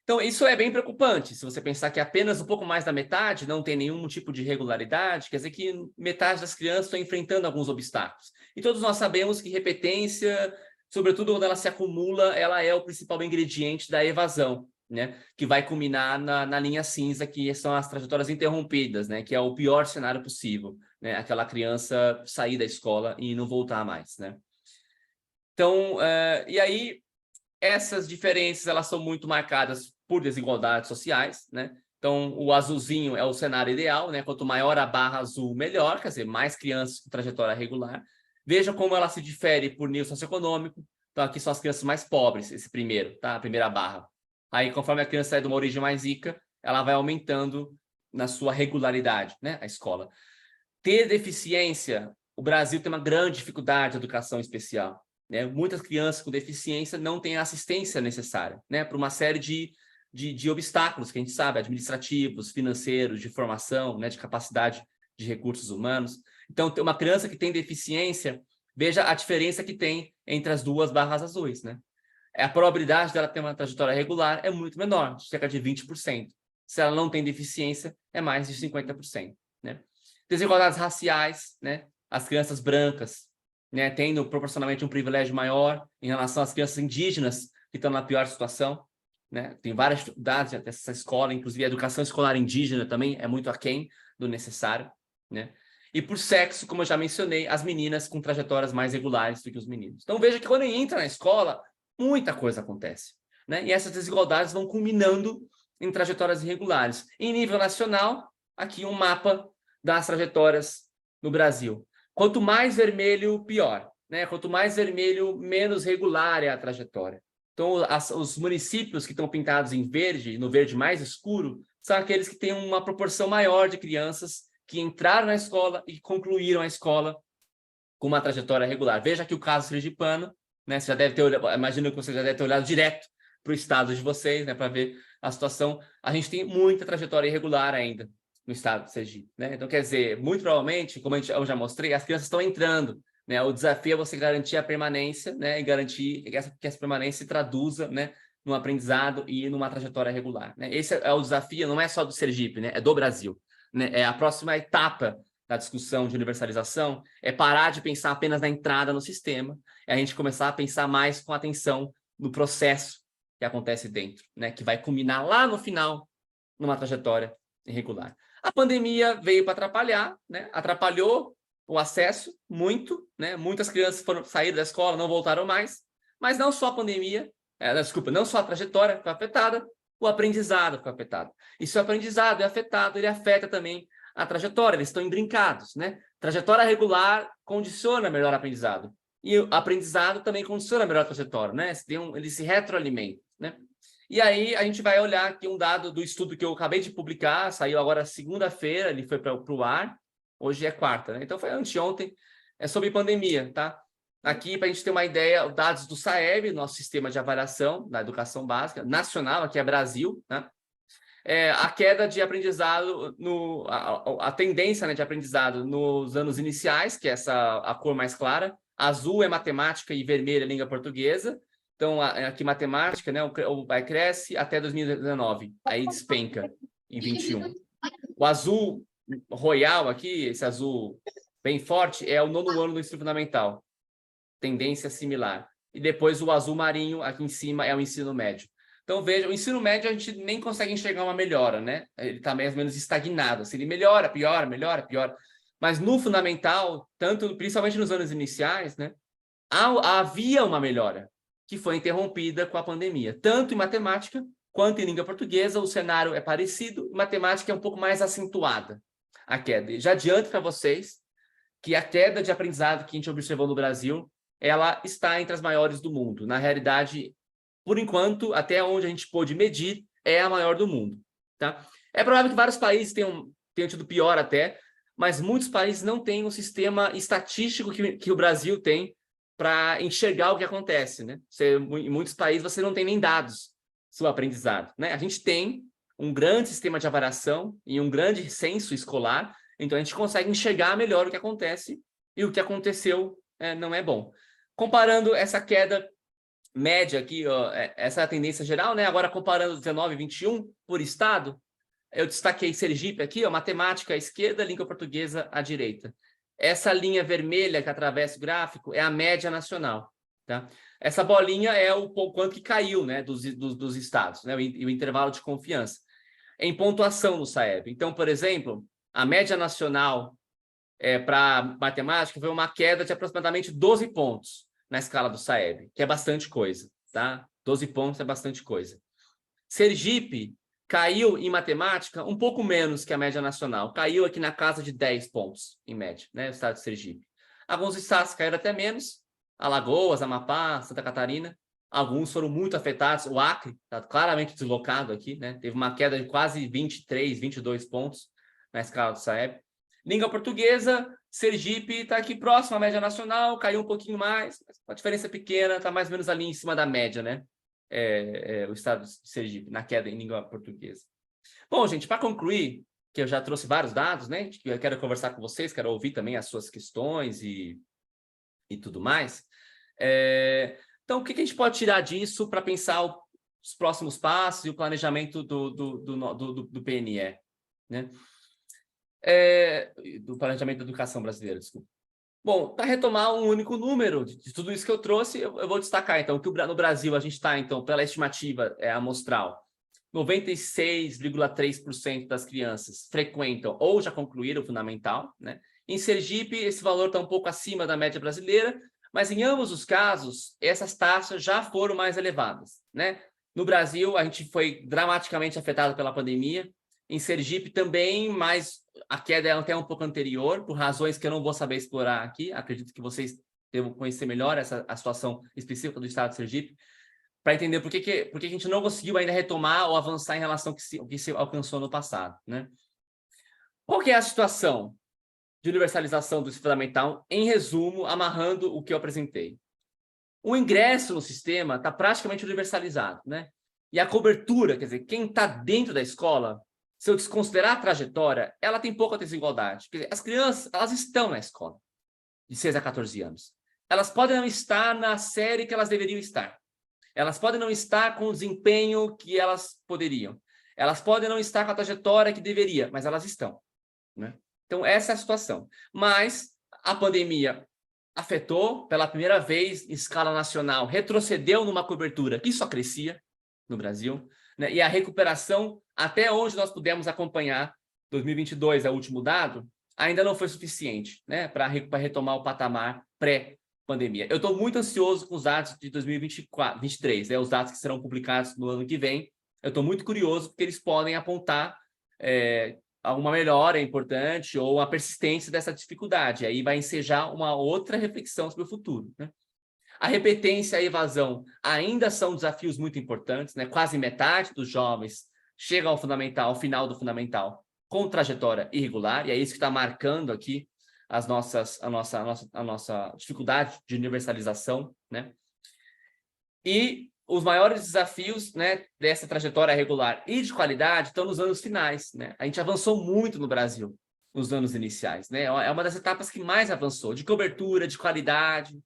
B: Então, isso é bem preocupante. Se você pensar que apenas um pouco mais da metade não tem nenhum tipo de irregularidade, quer dizer que metade das crianças estão enfrentando alguns obstáculos. E todos nós sabemos que repetência, sobretudo quando ela se acumula, ela é o principal ingrediente da evasão, né? Que vai culminar na linha cinza, que são as trajetórias interrompidas, né? Que é o pior cenário possível, né? Aquela criança sair da escola e não voltar mais, né? Então, e aí, essas diferenças, elas são muito marcadas por desigualdades sociais, né? Então, o azulzinho é o cenário ideal, né? Quanto maior a barra azul, melhor, quer dizer, mais crianças com trajetória regular. Veja como ela se difere por nível socioeconômico. Então, aqui são as crianças mais pobres, esse primeiro, tá? A primeira barra. Aí, conforme a criança é de uma origem mais rica, ela vai aumentando na sua regularidade, né? A escola. Ter deficiência, o Brasil tem uma grande dificuldade de educação especial. né? Muitas crianças com deficiência não têm a assistência necessária, né? Por uma série de obstáculos que a gente sabe, administrativos, financeiros, de formação, né? De capacidade de recursos humanos. Então, uma criança que tem deficiência, veja a diferença que tem entre as duas barras azuis, né? A probabilidade dela ter uma trajetória regular é muito menor, cerca de 20%. Se ela não tem deficiência, é mais de 50%, né? Desigualdades raciais, né? As crianças brancas, né, tendo proporcionalmente um privilégio maior em relação às crianças indígenas que estão na pior situação, né? Tem várias dificuldades dessa escola, inclusive a educação escolar indígena também é muito aquém do necessário, né? E por sexo, como eu já mencionei, as meninas com trajetórias mais regulares do que os meninos. Então veja que quando entra na escola, muita coisa acontece, né? E essas desigualdades vão culminando em trajetórias irregulares. Em nível nacional, aqui um mapa das trajetórias no Brasil. Quanto mais vermelho, pior, né? Quanto mais vermelho, menos regular é a trajetória. Então, os municípios que estão pintados em verde, no verde mais escuro, são aqueles que têm uma proporção maior de crianças que entraram na escola e concluíram a escola com uma trajetória regular. Veja aqui o caso sergipano, né? Você já deve ter olhado, imagino que você já deve ter olhado direto para o estado de vocês, né? Para ver a situação. A gente tem muita trajetória irregular ainda no estado de Sergipe, né? Então, quer dizer, muito provavelmente, como eu já mostrei, as crianças estão entrando, né? O desafio é você garantir a permanência, né? E garantir que essa permanência se traduza, né? No aprendizado e numa trajetória regular, né? Esse é o desafio, não é só do Sergipe, né? É do Brasil, né? É a próxima etapa da discussão de universalização, é parar de pensar apenas na entrada no sistema, é a gente começar a pensar mais com atenção no processo que acontece dentro, né? Que vai culminar lá no final numa trajetória irregular. A pandemia veio para atrapalhar, né? Atrapalhou o acesso muito, né? Muitas crianças saíram da escola, não voltaram mais, mas não só a pandemia, não só a trajetória foi afetada, o aprendizado foi afetado. E se o aprendizado é afetado, ele afeta também a trajetória, eles estão embrincados, né? Trajetória regular condiciona melhor o aprendizado. E o aprendizado também condiciona melhor a trajetória, né? Eles se retroalimentam, né? E aí a gente vai olhar aqui um dado do estudo que eu acabei de publicar, saiu agora segunda-feira, ele foi para o ar, hoje é quarta, né? Então foi anteontem, é sobre pandemia, tá? Aqui, para a gente ter uma ideia, dados do SAEB, nosso sistema de avaliação da educação básica, nacional, aqui é Brasil, né? A queda de aprendizado, a tendência, né, de aprendizado nos anos iniciais, que é a cor mais clara, azul é matemática e vermelho é língua portuguesa. Então, aqui matemática, né, vai cresce até 2019, aí despenca em 21. O azul royal aqui, esse azul bem forte, é o 9º ano do ensino fundamental, tendência similar. E depois o azul marinho aqui em cima é o ensino médio. Então, veja, o ensino médio a gente nem consegue enxergar uma melhora, né? Ele está mais ou menos estagnado. Assim, ele melhora, piora, melhora, piora. Mas no fundamental, principalmente nos anos iniciais, né? Havia uma melhora que foi interrompida com a pandemia. Tanto em matemática quanto em língua portuguesa, o cenário é parecido. Em matemática é um pouco mais acentuada a queda. Já adianto para vocês que a queda de aprendizado que a gente observou no Brasil, ela está entre as maiores do mundo. Na realidade, por enquanto, até onde a gente pôde medir, é a maior do mundo, tá? É provável que vários países tenham tido pior até, mas muitos países não têm um sistema estatístico que o Brasil tem para enxergar o que acontece, né? Em muitos países você não tem nem dados sobre o aprendizado, né? A gente tem um grande sistema de avaliação e um grande censo escolar, então a gente consegue enxergar melhor o que acontece e o que aconteceu não é bom. Comparando essa queda média aqui, ó, essa é a tendência geral, né? Agora comparando 19 e 21 por estado, eu destaquei Sergipe aqui, ó, matemática à esquerda, língua portuguesa à direita. Essa linha vermelha que atravessa o gráfico é a média nacional, tá? Essa bolinha é o quanto que caiu, né, dos estados, né? O intervalo de confiança. Em pontuação no SAEB. Então, por exemplo, a média nacional para matemática foi uma queda de aproximadamente 12 pontos na escala do SAEB, que é bastante coisa, tá? 12 pontos é bastante coisa. Sergipe caiu em matemática um pouco menos que a média nacional, caiu aqui na casa de 10 pontos, em média, né? O estado de Sergipe. Alguns estados caíram até menos, Alagoas, Amapá, Santa Catarina. Alguns foram muito afetados, o Acre está claramente deslocado aqui, né? Teve uma queda de quase 23, 22 pontos na escala do SAEB. Língua portuguesa, Sergipe está aqui próximo à média nacional, caiu um pouquinho mais, a diferença é pequena, está mais ou menos ali em cima da média, né? O estado de Sergipe, na queda em língua portuguesa. Bom, gente, para concluir, que eu já trouxe vários dados, né? Que eu quero conversar com vocês, quero ouvir também as suas questões e tudo mais. Então, o que a gente pode tirar disso para pensar os próximos passos e o planejamento do PNE, né? Do planejamento da educação brasileira, desculpa. Bom, para retomar um único número de tudo isso que eu trouxe, eu vou destacar, então, que no Brasil a gente está, então, pela estimativa amostral, 96,3% das crianças frequentam ou já concluíram o fundamental, né? Em Sergipe, esse valor está um pouco acima da média brasileira, mas em ambos os casos, essas taxas já foram mais elevadas, né? No Brasil, a gente foi dramaticamente afetado pela pandemia. Em Sergipe também, mas a queda é até um pouco anterior, por razões que eu não vou saber explorar aqui. Acredito que vocês devam conhecer melhor a situação específica do estado de Sergipe, para entender por que a gente não conseguiu ainda retomar ou avançar em relação ao que se alcançou no passado, né? Qual que é a situação de universalização do ensino fundamental, em resumo, amarrando o que eu apresentei? O ingresso no sistema está praticamente universalizado, né? E a cobertura, quer dizer, quem está dentro da escola, se eu desconsiderar a trajetória, ela tem pouca desigualdade. Quer dizer, as crianças, elas estão na escola, de 6 a 14 anos. Elas podem não estar na série que elas deveriam estar. Elas podem não estar com o desempenho que elas poderiam. Elas podem não estar com a trajetória que deveria, mas elas estão, né? Então, essa é a situação. Mas a pandemia afetou pela primeira vez em escala nacional, retrocedeu numa cobertura que só crescia no Brasil, né? E a recuperação, até onde nós pudemos acompanhar, 2022 é o último dado, ainda não foi suficiente, né, para retomar o patamar pré-pandemia. Eu estou muito ansioso com os dados de 2023, né, os dados que serão publicados no ano que vem. Eu estou muito curioso porque eles podem apontar alguma melhora importante ou a persistência dessa dificuldade. Aí vai ensejar uma outra reflexão sobre o futuro, né? A repetência e a evasão ainda são desafios muito importantes, né? Quase metade dos jovens chegam ao fundamental, ao final do fundamental, com trajetória irregular, e é isso que está marcando aqui a nossa dificuldade de universalização, né? E os maiores desafios, né, dessa trajetória regular e de qualidade estão nos anos finais, né? A gente avançou muito no Brasil nos anos iniciais, né? É uma das etapas que mais avançou, de cobertura, de qualidade,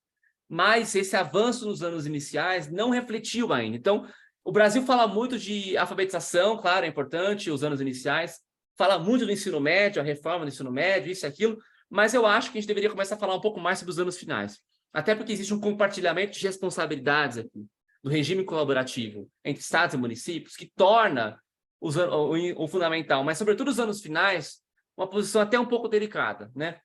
B: mas esse avanço nos anos iniciais não refletiu ainda. Então, o Brasil fala muito de alfabetização, claro, é importante, os anos iniciais, fala muito do ensino médio, a reforma do ensino médio, isso e aquilo, mas eu acho que a gente deveria começar a falar um pouco mais sobre os anos finais. Até porque existe um compartilhamento de responsabilidades aqui, do regime colaborativo entre estados e municípios, que torna o fundamental, mas sobretudo os anos finais, uma posição até um pouco delicada, né?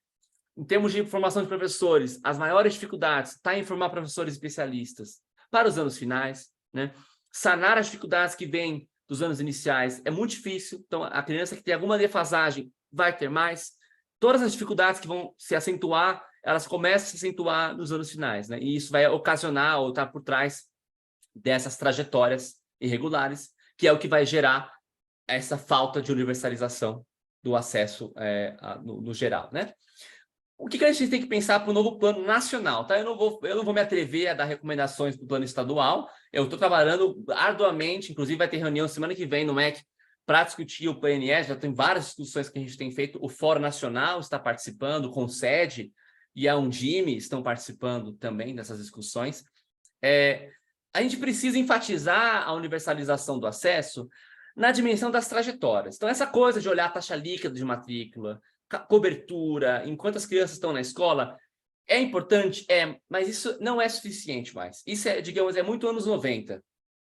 B: Em termos de formação de professores, as maiores dificuldades está em formar professores especialistas para os anos finais, né? Sanar as dificuldades que vêm dos anos iniciais é muito difícil, então a criança que tem alguma defasagem vai ter mais. Todas as dificuldades que vão se acentuar, elas começam a se acentuar nos anos finais, né? E isso vai ocasionar ou estar por trás dessas trajetórias irregulares, que é o que vai gerar essa falta de universalização do acesso no geral, né? O que a gente tem que pensar para o novo plano nacional, tá? Eu não vou me atrever a dar recomendações para o plano estadual. Eu estou trabalhando arduamente, inclusive vai ter reunião semana que vem no MEC para discutir o PNS. Já tem várias discussões que a gente tem feito. O Fórum Nacional está participando, com sede, e a Undime estão participando também dessas discussões. A gente precisa enfatizar a universalização do acesso na dimensão das trajetórias. Então, essa coisa de olhar a taxa líquida de matrícula, cobertura, enquanto as crianças estão na escola, é importante? Mas isso não é suficiente mais. Isso digamos, é muito anos 90,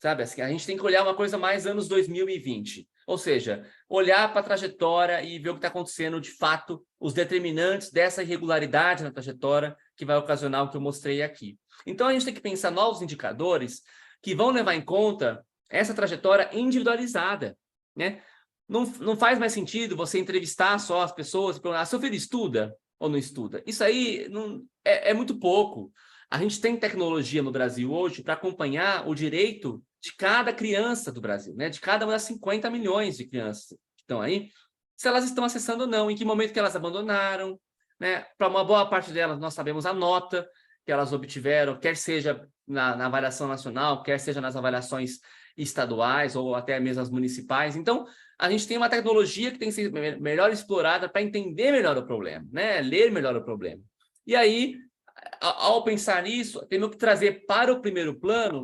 B: sabe? Assim, a gente tem que olhar uma coisa mais anos 2020. Ou seja, olhar para a trajetória e ver o que está acontecendo, de fato, os determinantes dessa irregularidade na trajetória que vai ocasionar o que eu mostrei aqui. Então, a gente tem que pensar novos indicadores que vão levar em conta essa trajetória individualizada, né? Não faz mais sentido você entrevistar só as pessoas e perguntar: seu filho estuda ou não estuda? Isso aí é muito pouco. A gente tem tecnologia no Brasil hoje para acompanhar o direito de cada criança do Brasil, né? De cada uma das 50 milhões de crianças que estão aí. se elas estão acessando ou não, em que momento que elas abandonaram, né? Para uma boa parte delas, nós sabemos a nota que elas obtiveram, quer seja na avaliação nacional, quer seja nas avaliações estaduais ou até mesmo as municipais. Então, a gente tem uma tecnologia que tem que ser melhor explorada para entender melhor o problema, né? Ler melhor o problema. E aí, ao pensar nisso, temos que trazer para o primeiro plano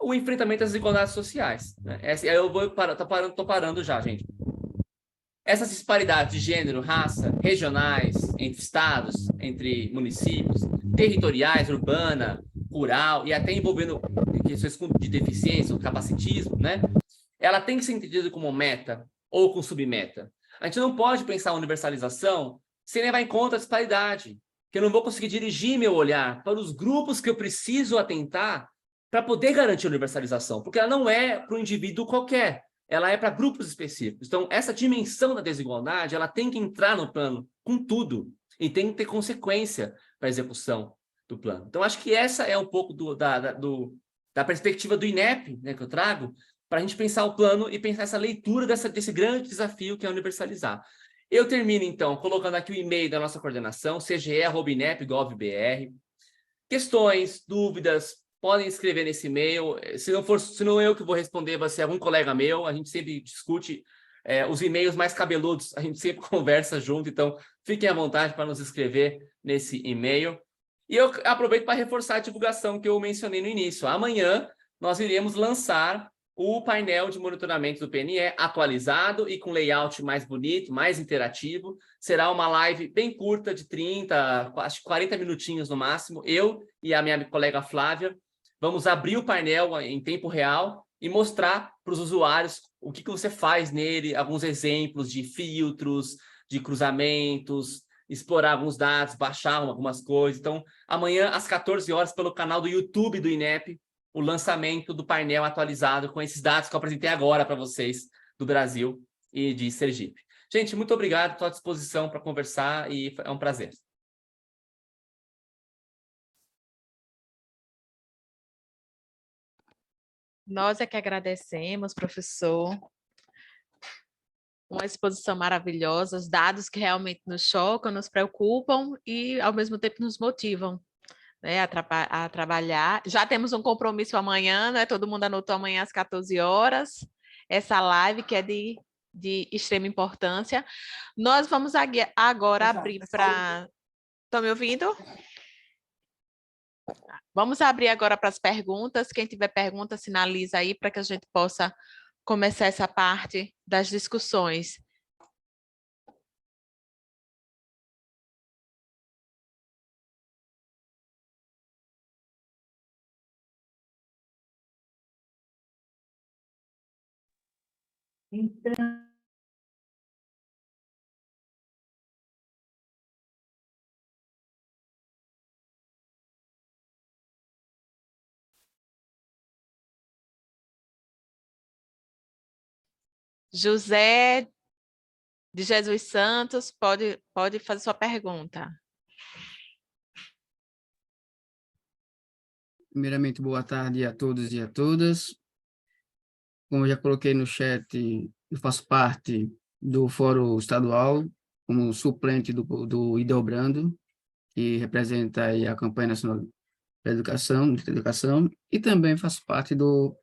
B: o enfrentamento às desigualdades sociais, né? Eu vou tô parando já, gente. Essas disparidades de gênero, raça, regionais, entre estados, entre municípios, territoriais, urbana, rural e até envolvendo questões de deficiência, o capacitismo, né? Ela tem que ser entendida como meta ou com submeta. A gente não pode pensar a universalização sem levar em conta a disparidade, que eu não vou conseguir dirigir meu olhar para os grupos que eu preciso atentar para poder garantir a universalização, porque ela não é para o indivíduo qualquer, ela é para grupos específicos. Então, essa dimensão da desigualdade, ela tem que entrar no plano com tudo e tem que ter consequência para a execução do plano. Então, acho que essa é um pouco da perspectiva do INEP, né, que eu trago, para a gente pensar o plano e pensar essa leitura desse grande desafio que é universalizar. Eu termino, então, colocando aqui o e-mail da nossa coordenação, cge@inep.gov.br. Questões, dúvidas, podem escrever nesse e-mail. Se não eu que vou responder, vai ser algum colega meu. A gente sempre discute os e-mails mais cabeludos, a gente sempre conversa junto, então fiquem à vontade para nos escrever nesse e-mail. E eu aproveito para reforçar a divulgação que eu mencionei no início. Amanhã nós iremos lançar o painel de monitoramento do PNE atualizado e com layout mais bonito, mais interativo. Será uma live bem curta, de 30, acho que 40 minutinhos no máximo. Eu e a minha colega Flávia vamos abrir o painel em tempo real e mostrar para os usuários o que você faz nele, alguns exemplos de filtros, de cruzamentos, explorar alguns dados, baixar algumas coisas. Então, amanhã, às 14 horas, pelo canal do YouTube do INEP, o lançamento do painel atualizado com esses dados que eu apresentei agora para vocês do Brasil e de Sergipe. Gente, muito obrigado, estou à disposição para conversar e é um prazer.
A: Nós é que agradecemos, professor. Uma exposição maravilhosa, os dados que realmente nos chocam, nos preocupam e, ao mesmo tempo, nos motivam, né, a trabalhar. Já temos um compromisso amanhã, né? Todo mundo anotou amanhã às 14 horas, essa live que é de extrema importância. Nós vamos agora abrir para... Estão me ouvindo? Vamos abrir agora para as perguntas. Quem tiver pergunta, sinaliza aí para que a gente possa começar essa parte das discussões.
C: Então,
A: José de Jesus Santos, pode fazer sua pergunta.
C: primeiramente, boa tarde a todos e a todas. Como eu já coloquei no chat, eu faço parte do Fórum Estadual, como suplente do Ideobrando, que representa aí a Campanha Nacional da Educação, e também faço parte do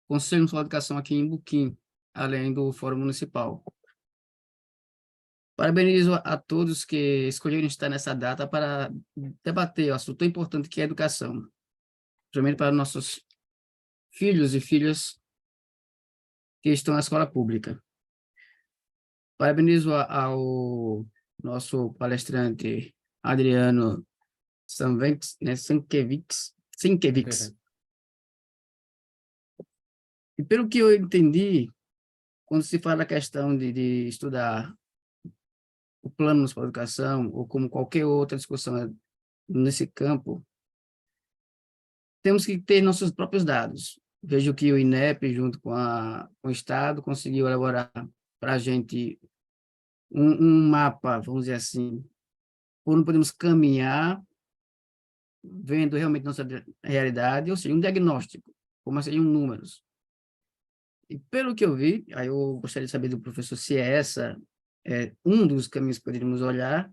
C: Conselho Nacional de Educação aqui em Buquim, além do Fórum Municipal. Parabenizo a todos que escolheram estar nessa data para debater o assunto tão importante que é a educação, principalmente para nossos filhos e filhas que estão na escola pública. Parabenizo ao nosso palestrante Adriano Sienkiewicz. E pelo que eu entendi, quando se fala da questão de estudar o plano municipal de educação, ou como qualquer outra discussão nesse campo, temos que ter nossos próprios dados. Vejo que o INEP, junto com o Estado, conseguiu elaborar para a gente um mapa, vamos dizer assim, por onde podemos caminhar, vendo realmente nossa realidade, ou seja, um diagnóstico, como seriam números. E pelo que eu vi, aí eu gostaria de saber do professor se é essa um dos caminhos que poderíamos olhar,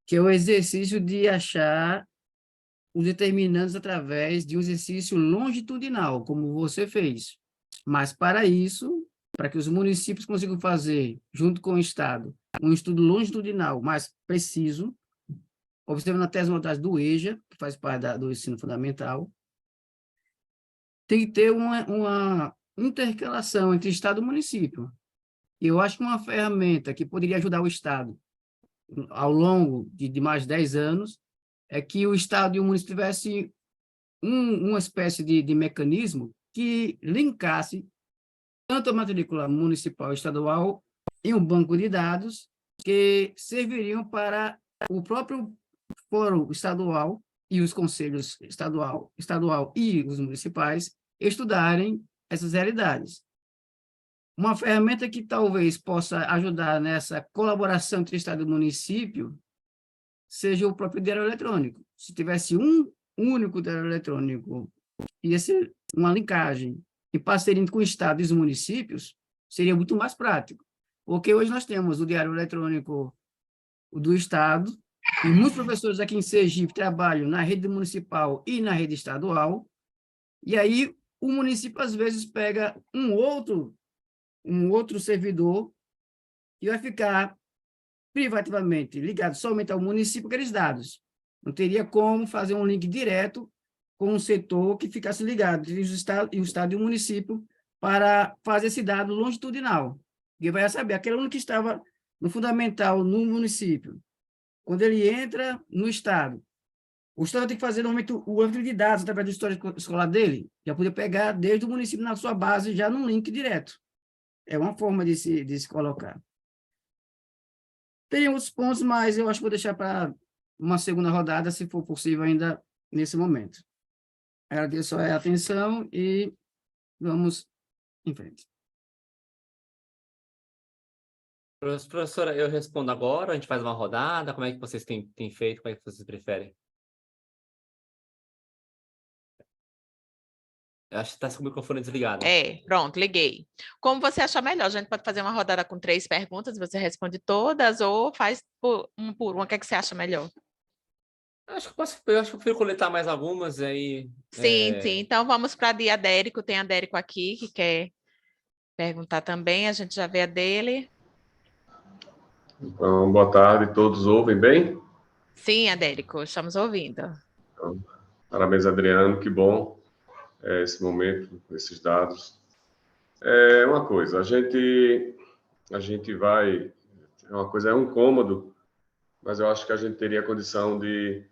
C: que é o exercício de achar os determinantes através de um exercício longitudinal, como você fez. Mas, para isso, para que os municípios consigam fazer, junto com o Estado, um estudo longitudinal mais preciso, observando até as modalidades do EJA, que faz parte do ensino fundamental, tem que ter uma intercalação entre Estado e município. Eu acho que uma ferramenta que poderia ajudar o Estado ao longo de mais 10 anos é que o Estado e o município tivessem uma espécie de mecanismo que linkasse tanto a matrícula municipal e estadual em um banco de dados que serviriam para o próprio fórum estadual e os conselhos estadual e os municipais estudarem essas realidades. Uma ferramenta que talvez possa ajudar nessa colaboração entre Estado e município seja o próprio diário eletrônico. Se tivesse um único diário eletrônico, ia ser uma linkagem em parceria com o Estado e os municípios, seria muito mais prático. Porque hoje nós temos o diário eletrônico do Estado, e muitos professores aqui em Sergipe trabalham na rede municipal e na rede estadual, e aí o município, às vezes, pega um outro servidor e vai ficar privativamente ligado somente ao município aqueles dados. Não teria como fazer um link direto com um setor que ficasse ligado entre o Estado e o município para fazer esse dado longitudinal. E vai saber, aquele aluno que estava no fundamental no município, quando ele entra no Estado, o Estado tem que fazer normalmente o âmbito de dados através do histórico escolar dele, já poder pegar desde o município na sua base, já num link direto. É uma forma de se colocar. Tem outros pontos, mas eu acho que vou deixar para uma segunda rodada, se for possível ainda nesse momento. Agradeço a atenção e vamos em frente.
B: Professora, eu respondo agora, a gente faz uma rodada, como é que vocês têm feito, como é que vocês preferem? Eu acho que está com o microfone desligado.
A: Pronto, liguei. Como você achar melhor, a gente pode fazer uma rodada com 3 perguntas, você responde todas ou faz um por uma, o que é que você acha melhor?
B: Eu acho que eu prefiro coletar mais algumas, aí...
A: Sim. Então vamos para a Adérico, tem a Adérico aqui que quer perguntar também, a gente já vê a dele.
D: Então, boa tarde, todos ouvem bem?
A: Sim, Adérico, estamos ouvindo.
D: Então, parabéns, Adriano, que bom esse momento, esses dados. Uma coisa, a gente vai... É uma coisa, é um cômodo, mas eu acho que a gente teria a condição de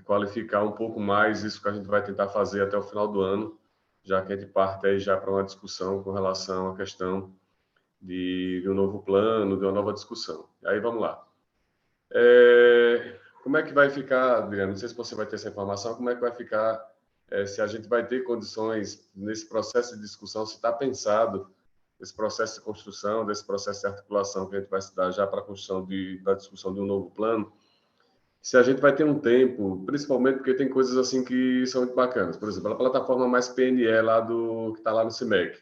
D: qualificar um pouco mais isso que a gente vai tentar fazer até o final do ano, já que a gente parte aí já para uma discussão com relação à questão de um novo plano, de uma nova discussão. Aí vamos lá. Como é que vai ficar, Adriano? Não sei se você vai ter essa informação, como é que vai ficar, se a gente vai ter condições nesse processo de discussão, se está pensado esse processo de construção, desse processo de articulação que a gente vai se dar já para a construção da discussão de um novo plano, se a gente vai ter um tempo, principalmente porque tem coisas assim que são muito bacanas. Por exemplo, a plataforma Mais PNE lá que está lá no CIMEC.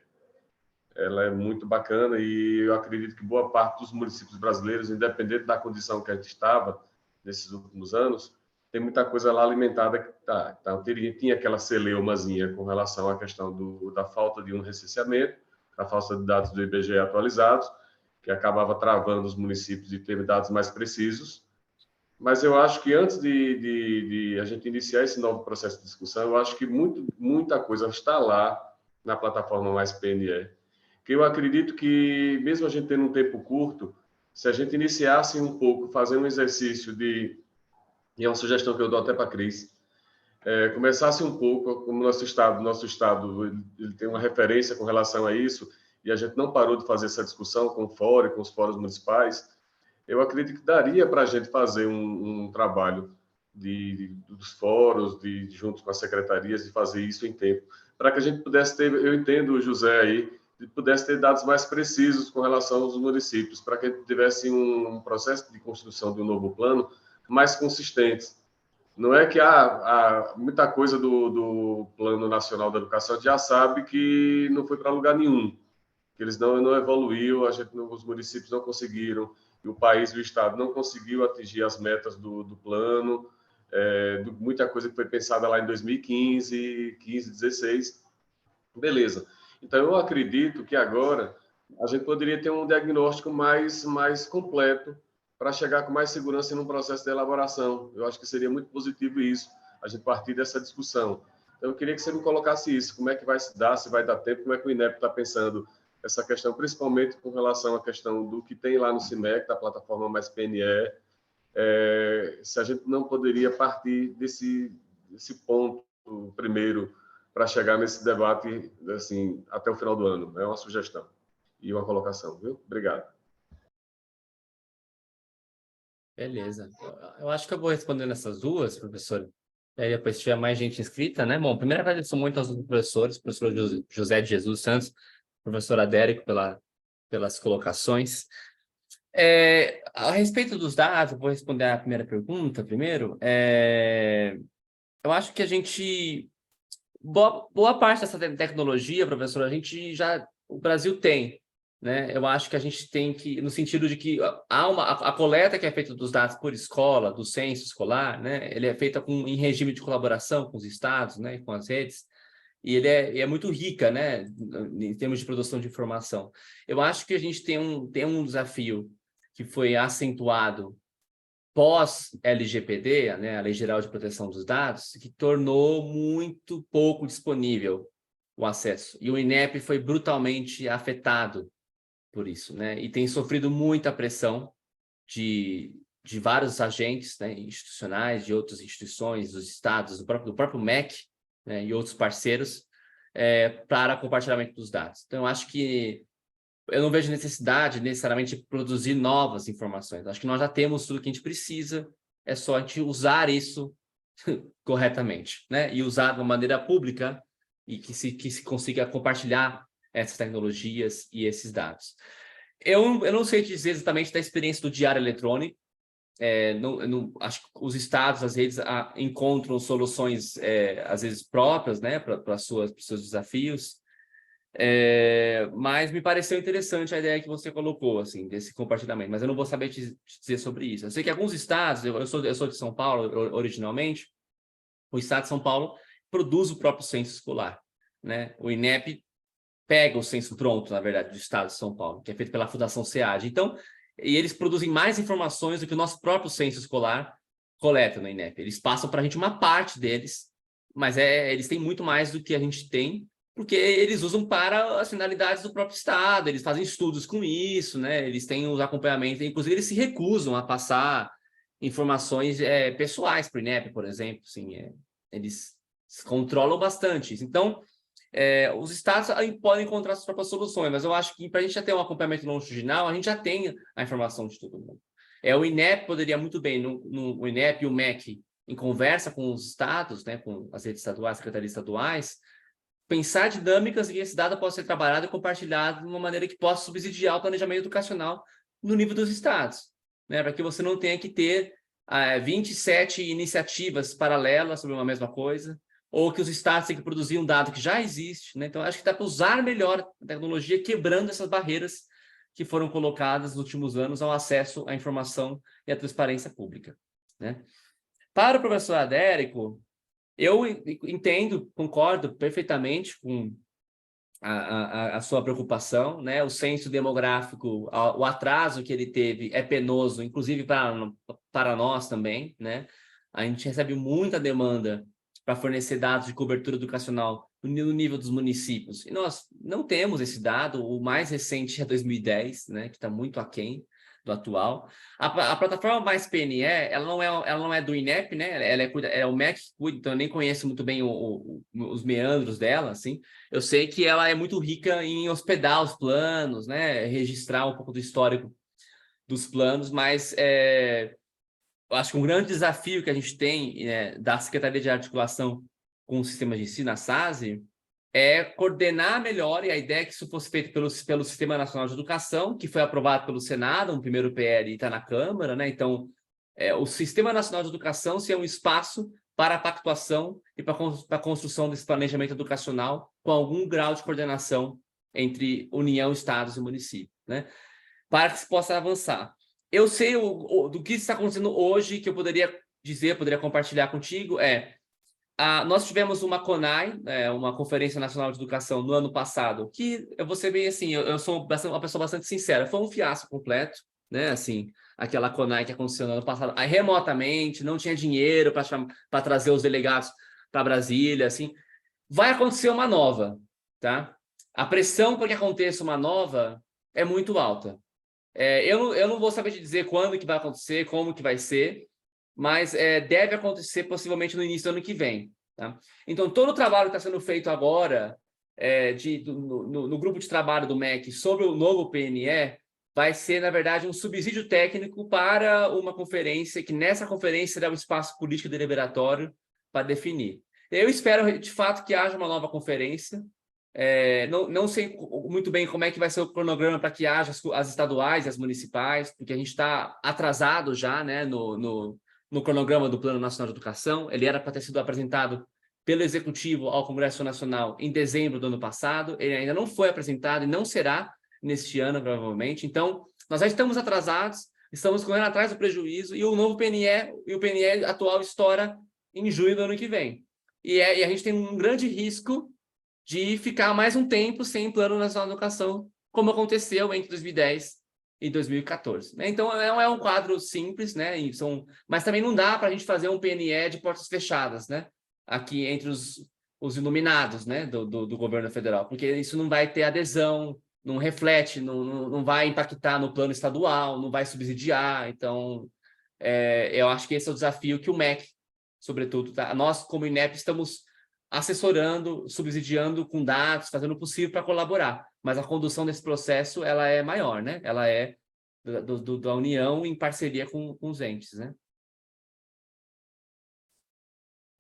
D: Ela é muito bacana e eu acredito que boa parte dos municípios brasileiros, independente da condição que a gente estava nesses últimos anos, tem muita coisa lá alimentada que tinha aquela celeumazinha com relação à questão da falta de um recenseamento, a falta de dados do IBGE atualizados, que acabava travando os municípios de ter dados mais precisos. Mas eu acho que antes de a gente iniciar esse novo processo de discussão, eu acho que muita coisa está lá na plataforma Mais PNE, que eu acredito que, mesmo a gente tendo um tempo curto, se a gente iniciasse um pouco, fazer um exercício e é uma sugestão que eu dou até para a Cris, começasse um pouco, como nosso estado ele tem uma referência com relação a isso, e a gente não parou de fazer essa discussão com o fórum, com os fóruns municipais, eu acredito que daria para a gente fazer um trabalho dos fóruns, junto com as secretarias, de fazer isso em tempo, para que a gente pudesse ter, eu entendo o José aí, pudesse ter dados mais precisos com relação aos municípios, para que a gente tivesse um processo de construção de um novo plano mais consistente. Não é que muita coisa do Plano Nacional da Educação já sabe que não foi para lugar nenhum. que eles não evoluiu, os municípios não conseguiram, e o país, o Estado, não conseguiu atingir as metas do plano, muita coisa que foi pensada lá em 2015, 16, beleza. Então, eu acredito que agora a gente poderia ter um diagnóstico mais completo para chegar com mais segurança no processo de elaboração. Eu acho que seria muito positivo isso, a gente partir dessa discussão. Então, eu queria que você me colocasse isso, como é que vai se dar, se vai dar tempo, como é que o INEP está pensando essa questão, principalmente com relação à questão do que tem lá no CIMEC, da plataforma Mais PNE, se a gente não poderia partir desse ponto primeiro para chegar nesse debate assim, até o final do ano. É uma sugestão e uma colocação, viu? Obrigado.
B: Beleza. Eu acho que eu vou respondendo essas duas, professor. E aí depois tiver mais gente inscrita, né? Bom, primeiro agradeço muito aos professores, professor José de Jesus Santos, professor Adérico, pelas colocações. A respeito dos dados, vou responder a primeira pergunta primeiro. Eu acho que a gente... Boa parte dessa tecnologia, professor, o Brasil tem, né? Eu acho que a gente tem que, no sentido de que a coleta que é feita dos dados por escola, do censo escolar, né? Ele é feita em regime de colaboração com os estados, né? Com as redes, e ele é muito rica, né? Em termos de produção de informação. Eu acho que a gente tem um desafio que foi acentuado pós-LGPD, né, a Lei Geral de Proteção dos Dados, que tornou muito pouco disponível o acesso. E o INEP foi brutalmente afetado por isso, né? E tem sofrido muita pressão de vários agentes, né, institucionais, de outras instituições, dos estados, do próprio MEC, né, e outros parceiros, para compartilhamento dos dados. Então, eu acho que eu não vejo necessidade, necessariamente, de produzir novas informações. Acho que nós já temos tudo que a gente precisa, é só a gente usar isso corretamente, né? E usar de uma maneira pública e que se consiga compartilhar essas tecnologias e esses dados. Eu não sei dizer exatamente da experiência do diário eletrônico. Acho que os estados, as redes, encontram soluções, às vezes, próprias, né, para os seus desafios. Mas me pareceu interessante a ideia que você colocou, assim, desse compartilhamento, mas eu não vou saber te dizer sobre isso. Eu sei que alguns estados, eu sou de São Paulo originalmente, o estado de São Paulo produz o próprio censo escolar, né? O INEP pega o censo pronto, na verdade, do estado de São Paulo, que é feito pela Fundação SEAD. Então, e eles produzem mais informações do que o nosso próprio censo escolar coleta no INEP. Eles passam para a gente uma parte deles, mas eles têm muito mais do que a gente tem, porque eles usam para as finalidades do próprio Estado, eles fazem estudos com isso, né? Eles têm os acompanhamentos, inclusive eles se recusam a passar informações pessoais para o INEP, por exemplo. Assim, eles controlam bastante isso. Então, os estados podem encontrar suas próprias soluções, mas eu acho que para a gente já ter um acompanhamento longitudinal, a gente já tem a informação de todo mundo. O INEP poderia muito bem, o INEP e o MEC, em conversa com os estados, né, com as redes estaduais, secretarias estaduais, pensar dinâmicas em que esse dado possa ser trabalhado e compartilhado de uma maneira que possa subsidiar o planejamento educacional no nível dos estados, né? Para que você não tenha que ter 27 iniciativas paralelas sobre uma mesma coisa, ou que os estados tenham que produzir um dado que já existe, né? Então, acho que dá para usar melhor a tecnologia, quebrando essas barreiras que foram colocadas nos últimos anos ao acesso à informação e à transparência pública, né? Para o professor Adérico, eu entendo, concordo perfeitamente com a sua preocupação, né? O censo demográfico, o atraso que ele teve é penoso, inclusive para nós também, né? A gente recebe muita demanda para fornecer dados de cobertura educacional no nível dos municípios. E nós não temos esse dado, o mais recente é 2010, né? Que está muito aquém do atual. A plataforma Mais PNE, ela não é do INEP, né? É o MEC que cuida, então eu nem conheço muito bem os meandros dela, assim. Eu sei que ela é muito rica em hospedar os planos, né? Registrar um pouco do histórico dos planos, mas eu acho que um grande desafio que a gente tem da Secretaria de Articulação com o Sistema de Ensino, a SASE, é coordenar melhor, e a ideia é que isso fosse feito pelo Sistema Nacional de Educação, que foi aprovado pelo Senado, um primeiro PL está na Câmara, né? Então, o Sistema Nacional de Educação ser um espaço para a pactuação e para a construção desse planejamento educacional com algum grau de coordenação entre União, Estados e município, né? Para que se possa avançar. Eu sei do que está acontecendo hoje, que eu poderia dizer, poderia compartilhar contigo, nós tivemos uma CONAI, uma Conferência Nacional de Educação, no ano passado, que eu vou ser bem assim, eu sou uma pessoa bastante sincera, foi um fiasco completo, né? Assim, aquela CONAI que aconteceu no ano passado, remotamente, não tinha dinheiro para trazer os delegados para Brasília, assim. Vai acontecer uma nova, tá? A pressão para que aconteça uma nova é muito alta. Eu não vou saber te dizer quando que vai acontecer, como que vai ser, mas deve acontecer possivelmente no início do ano que vem. Tá? Então, todo o trabalho que está sendo feito agora no grupo de trabalho do MEC sobre o novo PNE vai ser, na verdade, um subsídio técnico para uma conferência, que nessa conferência será um espaço político deliberatório para definir. Eu espero, de fato, que haja uma nova conferência. Não sei muito bem como é que vai ser o cronograma para que haja as estaduais e as municipais, porque a gente está atrasado já, né, no cronograma do Plano Nacional de Educação. Ele era para ter sido apresentado pelo Executivo ao Congresso Nacional em dezembro do ano passado. Ele ainda não foi apresentado e não será neste ano, provavelmente. Então, nós já estamos atrasados, estamos correndo atrás do prejuízo, e o novo PNE, e o PNE atual estoura em junho do ano que vem. E a gente tem um grande risco de ficar mais um tempo sem Plano Nacional de Educação, como aconteceu entre 2010 e 2014. Né? Então, é um quadro simples, né? Mas também não dá para a gente fazer um PNE de portas fechadas, né? Aqui entre os iluminados, né? do governo federal, porque isso não vai ter adesão, não reflete, não vai impactar no plano estadual, não vai subsidiar. Então, eu acho que esse é o desafio que o MEC, sobretudo, tá? Nós, como INEP, estamos assessorando, subsidiando com dados, fazendo o possível para colaborar. Mas a condução desse processo, ela é maior, né? Ela é da União em parceria com os entes, né?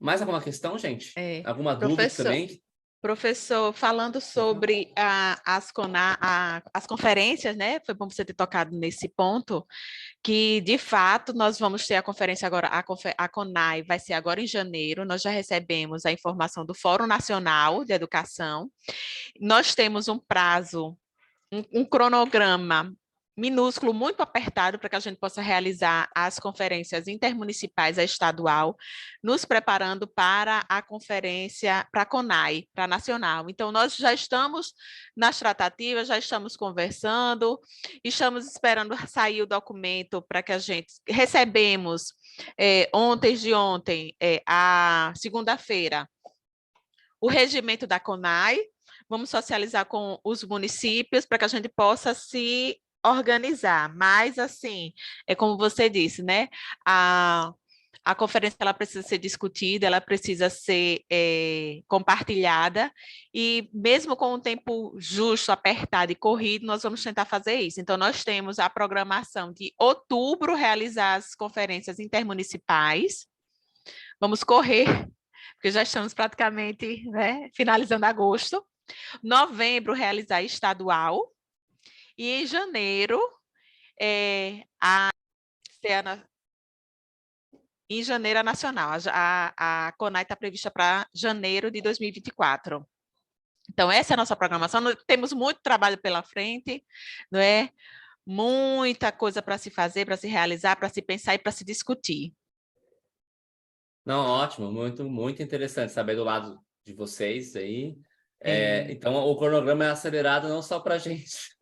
B: Mais alguma questão, gente? Alguma dúvida também?
A: Professor, falando sobre as conferências, né? Foi bom você ter tocado nesse ponto, que, de fato, nós vamos ter a conferência agora, a CONAI vai ser agora em janeiro. Nós já recebemos a informação do Fórum Nacional de Educação. Nós temos um prazo, um cronograma minúsculo, muito apertado, para que a gente possa realizar as conferências intermunicipais, a estadual, nos preparando para a conferência, para a CONAI, para a nacional. Então, nós já estamos nas tratativas, já estamos conversando, estamos esperando sair o documento para que a gente... Recebemos, a segunda-feira, o regimento da CONAI. Vamos socializar com os municípios para que a gente possa se organizar. Mas, assim, como você disse, né? A conferência ela precisa ser discutida, ela precisa ser compartilhada, e mesmo com o tempo justo, apertado e corrido, nós vamos tentar fazer isso. Então, nós temos a programação de outubro realizar as conferências intermunicipais. Vamos correr, porque já estamos praticamente, né, finalizando agosto. Novembro, realizar estadual. E em janeiro, a nacional. A CONAI está prevista para janeiro de 2024. Então, essa é a nossa programação. Nós temos muito trabalho pela frente, não é? Muita coisa para se fazer, para se realizar, para se pensar e para se discutir.
B: Não, ótimo, muito, muito interessante saber do lado de vocês aí. Então, o cronograma é acelerado não só para a gente.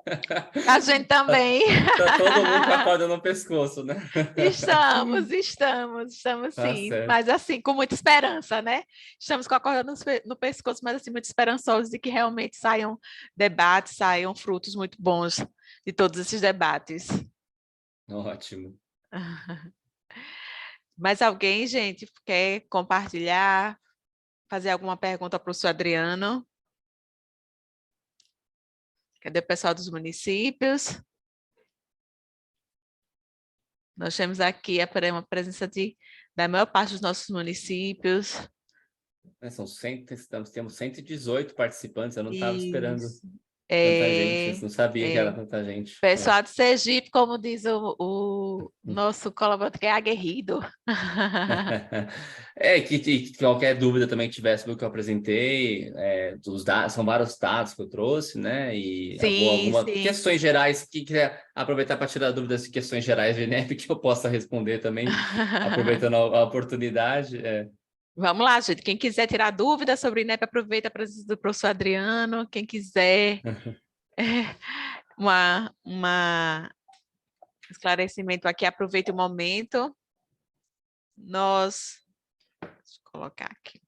A: A gente também.
B: Tá todo mundo com a corda no pescoço, né?
A: Estamos
B: Tá
A: sim.
B: certo.
A: Mas assim, com muita esperança, né? Estamos com a corda no pescoço, mas assim, muito esperançosos de que realmente saiam debates, saiam frutos muito bons de todos esses debates.
B: Ótimo.
A: Mais alguém, gente, quer compartilhar, fazer alguma pergunta para o professor Adriano? Cadê o pessoal dos municípios? Nós temos aqui a presença da maior parte dos nossos municípios.
B: Temos 118 participantes, eu não estava esperando Tanta gente, eu
A: É,
B: não sabia que era
A: é.
B: tanta gente.
A: Pessoal de Sergipe, como diz o nosso colaborador, que é aguerrido.
B: Que qualquer dúvida também que tivesse do que eu apresentei, dos dados, são vários dados que eu trouxe, né? E
A: Sim,
B: algumas
A: sim.
B: questões gerais, que quiser aproveitar para tirar dúvidas de questões gerais de INEP, que eu possa responder também, aproveitando a oportunidade.
A: Vamos lá, gente. Quem quiser tirar dúvidas sobre o INEP, aproveita a presença do professor Adriano. Quem quiser uma esclarecimento aqui, aproveita o momento. Deixa eu colocar aqui.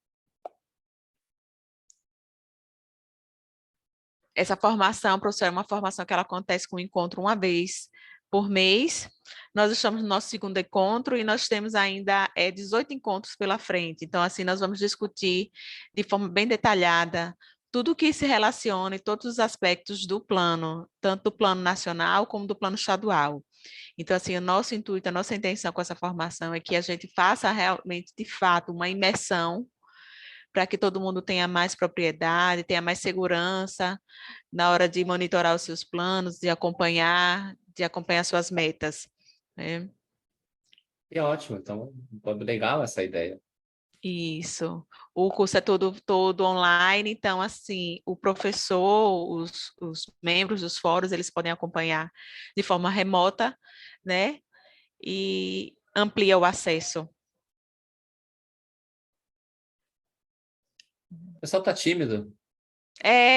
A: Essa formação, professor, é uma formação que ela acontece com um encontro uma vez por mês. Nós estamos no nosso segundo encontro e nós temos ainda 18 encontros pela frente. Então, assim, nós vamos discutir de forma bem detalhada tudo que se relaciona e todos os aspectos do plano, tanto do plano nacional como do plano estadual. Então, assim, o nosso intuito, a nossa intenção com essa formação é que a gente faça realmente, de fato, uma imersão para que todo mundo tenha mais propriedade, tenha mais segurança na hora de monitorar os seus planos, de acompanhar suas metas, né?
B: E ótimo, então, legal essa ideia.
A: Isso. O curso é todo online, então, assim, o professor, os membros dos fóruns, eles podem acompanhar de forma remota, né? E amplia o acesso.
B: O pessoal está tímido.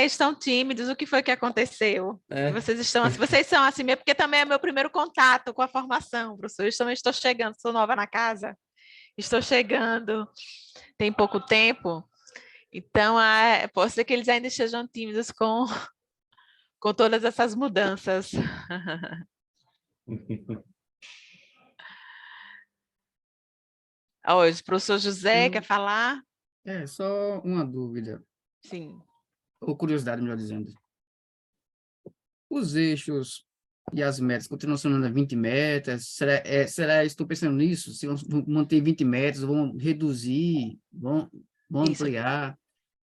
A: Estão tímidos, o que foi que aconteceu?
B: É.
A: Vocês são assim mesmo, porque também é meu primeiro contato com a formação, professor. Eu também estou chegando, sou nova na casa, estou chegando, tem pouco tempo, então pode ser que eles ainda estejam tímidos com todas essas mudanças. Hoje, professor José, quer falar?
C: Só uma dúvida,
A: Sim.
C: ou curiosidade, melhor dizendo. Os eixos e as metas continuam sendo 20 metas? Estou pensando nisso, se vão manter 20 metas, vão reduzir, vão
A: Isso.
C: ampliar?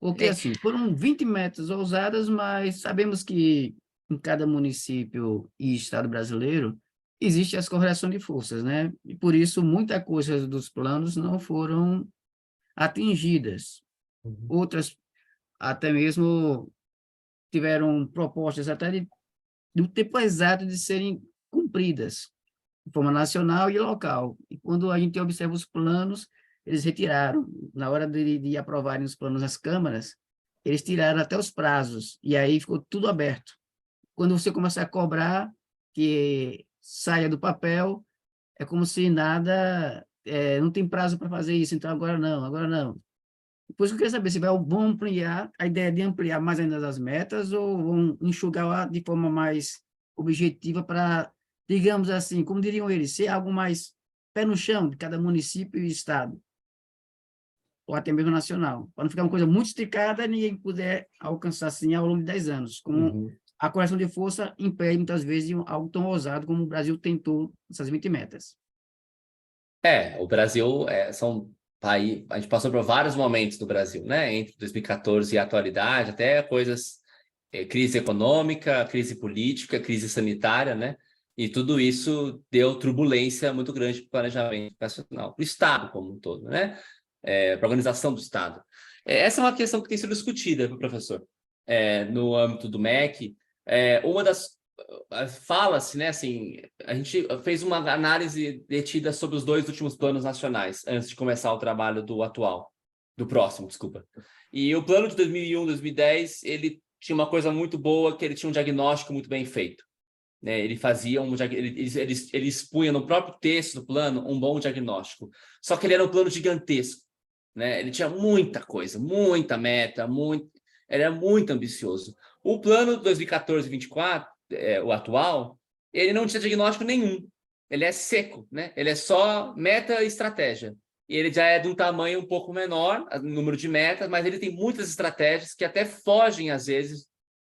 C: Porque, assim, foram 20 metas ousadas, mas sabemos que em cada município e estado brasileiro existe as correlações de forças, né? E, por isso, muita coisa dos planos não foram atingidas. Outras, até mesmo, tiveram propostas até do tempo exato de serem cumpridas, de forma nacional e local. E quando a gente observa os planos, eles retiraram. Na hora de aprovarem os planos nas câmaras, eles tiraram até os prazos, e aí ficou tudo aberto. Quando você começar a cobrar que saia do papel, é como se nada, não tem prazo para fazer isso, então agora não, agora não. Depois eu queria saber se vão ampliar, a ideia de ampliar mais ainda as metas ou vão enxugar de forma mais objetiva para, digamos assim, como diriam eles, ser algo mais pé no chão de cada município e estado, ou até mesmo nacional, para não ficar uma coisa muito esticada e ninguém puder alcançar assim ao longo de 10 anos, como a correção de força impede muitas vezes algo tão ousado como o Brasil tentou essas 20 metas.
B: O Brasil são país, a gente passou por vários momentos do Brasil, né? Entre 2014 e a atualidade, até coisas, crise econômica, crise política, crise sanitária, né? E tudo isso deu turbulência muito grande para o planejamento nacional, para o Estado como um todo, né? Para a organização do Estado. Essa é uma questão que tem sido discutida, professor, no âmbito do MEC. Uma das fala-se, né, assim, a gente fez uma análise detida sobre os 2 últimos planos nacionais, antes de começar o trabalho do próximo, desculpa. E o plano de 2001, 2010, ele tinha uma coisa muito boa, que ele tinha um diagnóstico muito bem feito, né? Ele fazia ele expunha no próprio texto do plano um bom diagnóstico, só que ele era um plano gigantesco, né? Ele tinha muita coisa, muita meta, ele era muito ambicioso. O plano de 2014-24, o atual, ele não tinha diagnóstico nenhum. Ele é seco, né? Ele é só meta e estratégia. E ele já é de um tamanho um pouco menor, o número de metas, mas ele tem muitas estratégias que até fogem, às vezes,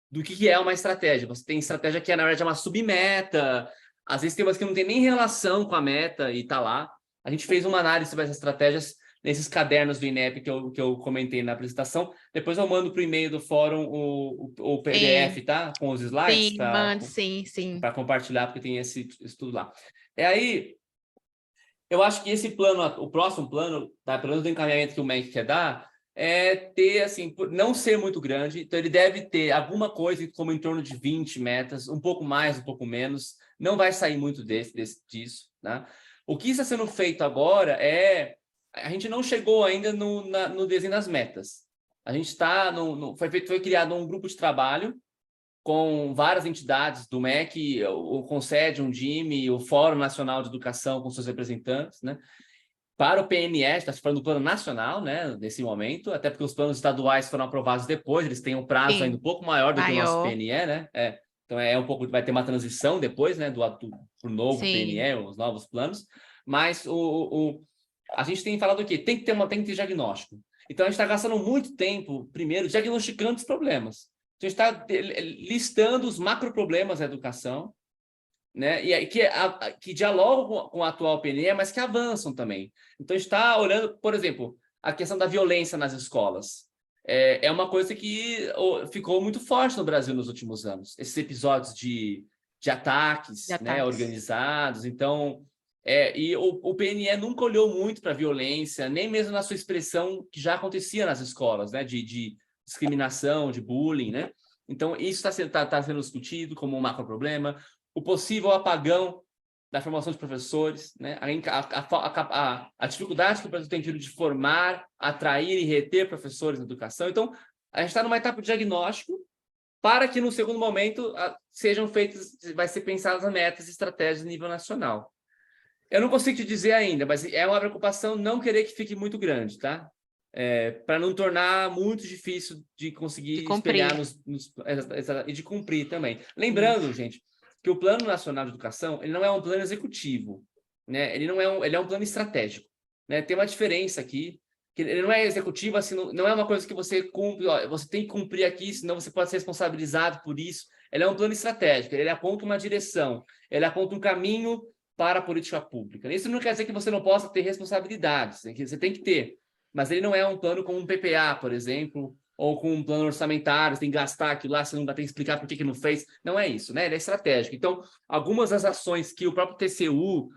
B: do que é uma estratégia. Você tem estratégia que, na verdade, é uma submeta. Às vezes tem umas que não tem nem relação com a meta e está lá. A gente fez uma análise sobre essas estratégias nesses cadernos do INEP que eu comentei na apresentação. Depois eu mando para o e-mail do fórum o PDF, tá? Com os slides
A: Sim, mande, sim.
B: para compartilhar, porque tem esse estudo lá. Aí, eu acho que esse plano, o próximo plano, tá? Pelo menos do encaminhamento que o MEC quer dar, é ter, assim, não ser muito grande, então ele deve ter alguma coisa como em torno de 20 metas, um pouco mais, um pouco menos, não vai sair muito disso, tá? O que está sendo feito agora a gente não chegou ainda no desenho das metas. A gente está, foi criado um grupo de trabalho com várias entidades do MEC, o CONSED, o DIME, o Fórum Nacional de Educação com seus representantes, né? Para o PNE, está se falando do plano nacional, né, nesse momento, até porque os planos estaduais foram aprovados depois, eles têm um prazo ainda um pouco maior do que o nosso PNE, né? Então vai ter uma transição depois, né, para o novo PNE, os novos planos, mas a gente tem falado o quê? Tem que ter diagnóstico. Então a gente está gastando muito tempo, primeiro, diagnosticando os problemas. Então, a gente está listando os macroproblemas da educação, né? E que dialogam com o atual PNE, mas que avançam também. Então, a gente está olhando, por exemplo, a questão da violência nas escolas. É uma coisa que ficou muito forte no Brasil nos últimos anos. Esses episódios de ataques, né, organizados. Então, e o PNE nunca olhou muito para a violência, nem mesmo na sua expressão que já acontecia nas escolas, né, de discriminação, de bullying, né? Então, isso está sendo discutido como um macro problema. O possível apagão da formação de professores, né? A dificuldade que o Brasil tem tido de formar, atrair e reter professores na educação. Então, a gente está numa etapa de diagnóstico para que, no segundo momento, vai ser pensadas metas e estratégias a nível nacional. Eu não consigo te dizer ainda, mas é uma preocupação não querer que fique muito grande, tá? Para não tornar muito difícil de conseguir espelhar e de cumprir também. Lembrando, gente, que o Plano Nacional de Educação ele não é um plano executivo, né? Ele é um plano estratégico, né? Tem uma diferença aqui, que ele não é executivo, assim, não é uma coisa que você cumpre, ó, você tem que cumprir aqui, senão você pode ser responsabilizado por isso. Ele é um plano estratégico, ele aponta uma direção, ele aponta um caminho para a política pública. Isso não quer dizer que você não possa ter responsabilidades, você tem que ter, mas ele não é um plano como um PPA, por exemplo, ou com um plano orçamentário, você tem que gastar aquilo lá, você não vai ter que explicar por que não fez. Não é isso, né? Ele é estratégico. Então, algumas das ações que o próprio TCU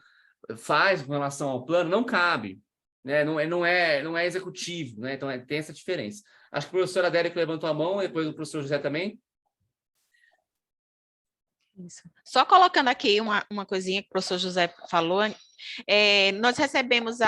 B: faz com relação ao plano não cabe, né? Não é executivo, né? Então, tem essa diferença. Acho que a professora Adélia levantou a mão, depois o professor José também.
A: Isso. Só colocando aqui uma coisinha que o professor José falou, nós recebemos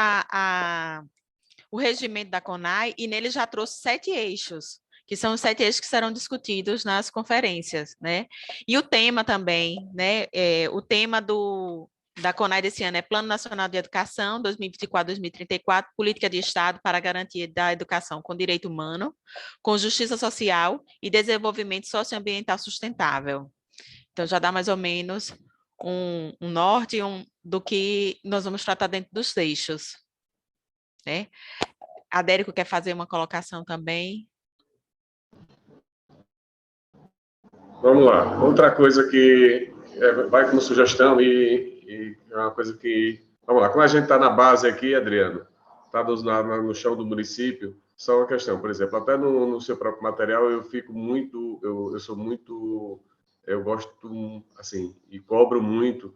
A: o regimento da CONAI e nele já trouxe 7 eixos, que são os 7 eixos que serão discutidos nas conferências, né? E o tema também, né? O tema da CONAI desse ano é Plano Nacional de Educação 2024-2034, Política de Estado para a Garantia da Educação com Direito Humano, com Justiça Social e Desenvolvimento Socioambiental Sustentável. Então, já dá mais ou menos um norte do que nós vamos tratar dentro dos eixos, né? Adérico quer fazer uma colocação também.
D: Vamos lá. Outra coisa que vai como sugestão e é uma coisa que... Vamos lá. Como a gente está na base aqui, Adriano, está no chão do município, só uma questão. Por exemplo, até no seu próprio material, eu fico muito... Eu sou muito... Eu gosto, assim, e cobro muito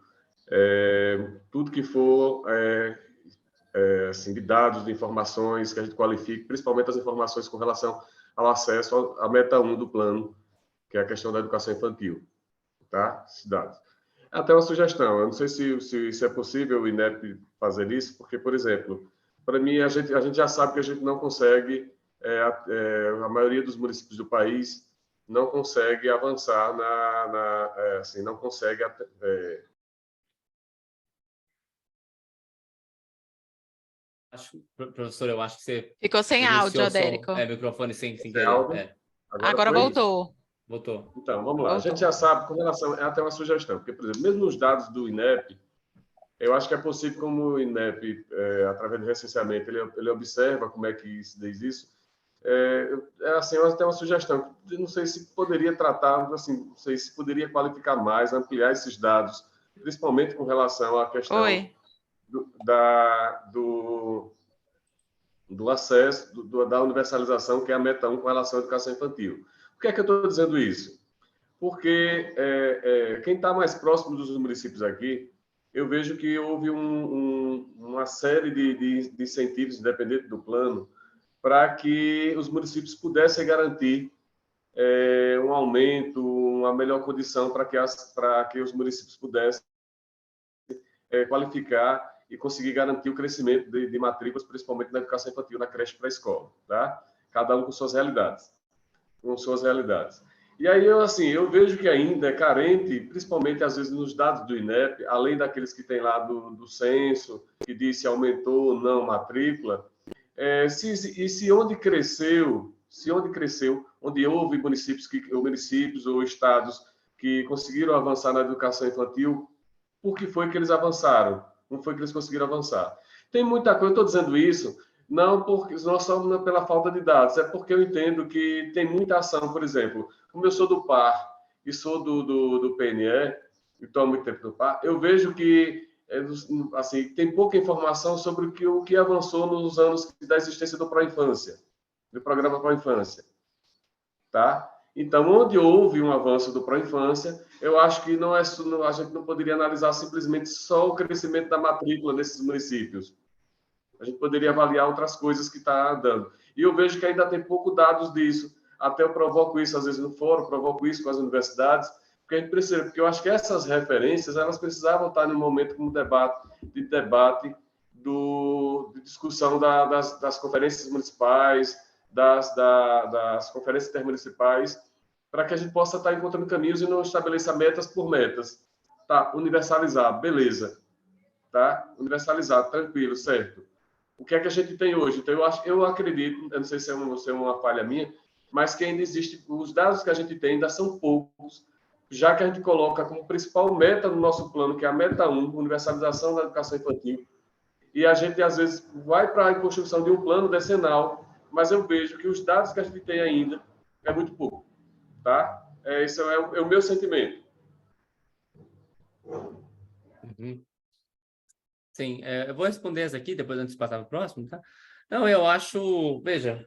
D: tudo que for assim, de dados, de informações que a gente qualifique, principalmente as informações com relação ao acesso à meta 1 do plano, que é a questão da educação infantil, tá? Esses dados. Até uma sugestão, eu não sei se é possível o INEP fazer isso, porque, por exemplo, para mim, a gente já sabe que a gente não consegue, a maioria dos municípios do país não consegue avançar assim, não consegue
B: Professor, eu acho que você...
A: Ficou sem áudio, Adérico.
B: Microfone sem querer.
D: áudio.
A: Agora voltou.
B: Voltou.
D: Então, vamos lá.
A: Voltou.
D: A gente já sabe, com relação... É até uma sugestão, porque, por exemplo, mesmo nos dados do INEP, eu acho que é possível, como o INEP, através do recenseamento, ele observa como é que se diz isso. Assim, até uma sugestão. Eu não sei se poderia tratar, assim, não sei se poderia qualificar mais, ampliar esses dados, principalmente com relação à questão do acesso, da universalização, que é a meta 1 com relação à educação infantil. Por que é que eu estou dizendo isso? Porque quem está mais próximo dos municípios aqui, eu vejo que houve uma série de incentivos, independente do plano, para que os municípios pudessem garantir um aumento, uma melhor condição para que os municípios pudessem qualificar e conseguir garantir o crescimento de matrículas, principalmente na educação infantil, na creche pré-escola, tá? Cada um com suas realidades. E aí, eu vejo que ainda é carente, principalmente, às vezes, nos dados do INEP, além daqueles que tem lá do censo, que diz se aumentou ou não a matrícula, onde houve municípios ou estados que conseguiram avançar na educação infantil, por que foi que eles avançaram? Como foi que eles conseguiram avançar? Tem muita coisa, eu estou dizendo isso, não só pela falta de dados, é porque eu entendo que tem muita ação, por exemplo, como eu sou do PAR e sou do PNE, e estou há muito tempo no PAR, eu vejo que tem pouca informação sobre o que avançou nos anos da existência do Pró-Infância, do programa Pró-Infância, tá? Então, onde houve um avanço do Pró-Infância, eu acho que a gente não poderia analisar simplesmente só o crescimento da matrícula nesses municípios. A gente poderia avaliar outras coisas que está dando. E eu vejo que ainda tem pouco dados disso. Até eu provoco isso, às vezes, no fórum, provoco isso com as universidades, porque a gente precisa, porque eu acho que essas referências, elas precisavam estar no momento como de discussão das conferências municipais, das conferências intermunicipais, para que a gente possa estar encontrando caminhos e não estabeleça metas por metas. Tá, universalizar, beleza. Tá? Universalizar, tranquilo, certo. O que é que a gente tem hoje? Então, eu acredito, eu não sei se é uma falha minha, mas que ainda existe, os dados que a gente tem ainda são poucos, já que a gente coloca como principal meta no nosso plano, que é a meta 1, universalização da educação infantil, e a gente, às vezes, vai para a construção de um plano decenal, mas eu vejo que os dados que a gente tem ainda é muito pouco, tá? Esse é o meu sentimento.
B: Uhum. Sim, eu vou responder essa aqui, depois antes de passar para o próximo, tá? Não, eu acho, veja,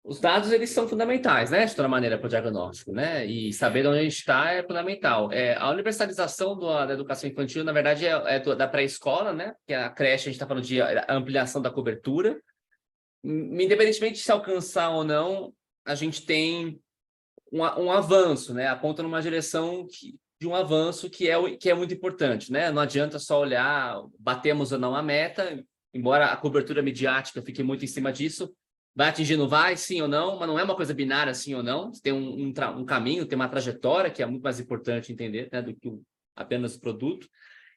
B: os dados, eles são fundamentais, né, de toda maneira, para o diagnóstico, né, e saber onde a gente está é fundamental. A universalização da educação infantil, na verdade, da pré-escola, né, que a creche, a gente está falando de ampliação da cobertura, independentemente de se alcançar ou não, a gente tem um avanço, né, aponta numa direção de um avanço que é muito importante, né? Não adianta só olhar, batemos ou não a meta, embora a cobertura midiática fique muito em cima disso, vai atingindo, vai, sim ou não, mas não é uma coisa binária, sim ou não, tem um caminho, tem uma trajetória que é muito mais importante entender, né, do que apenas o produto.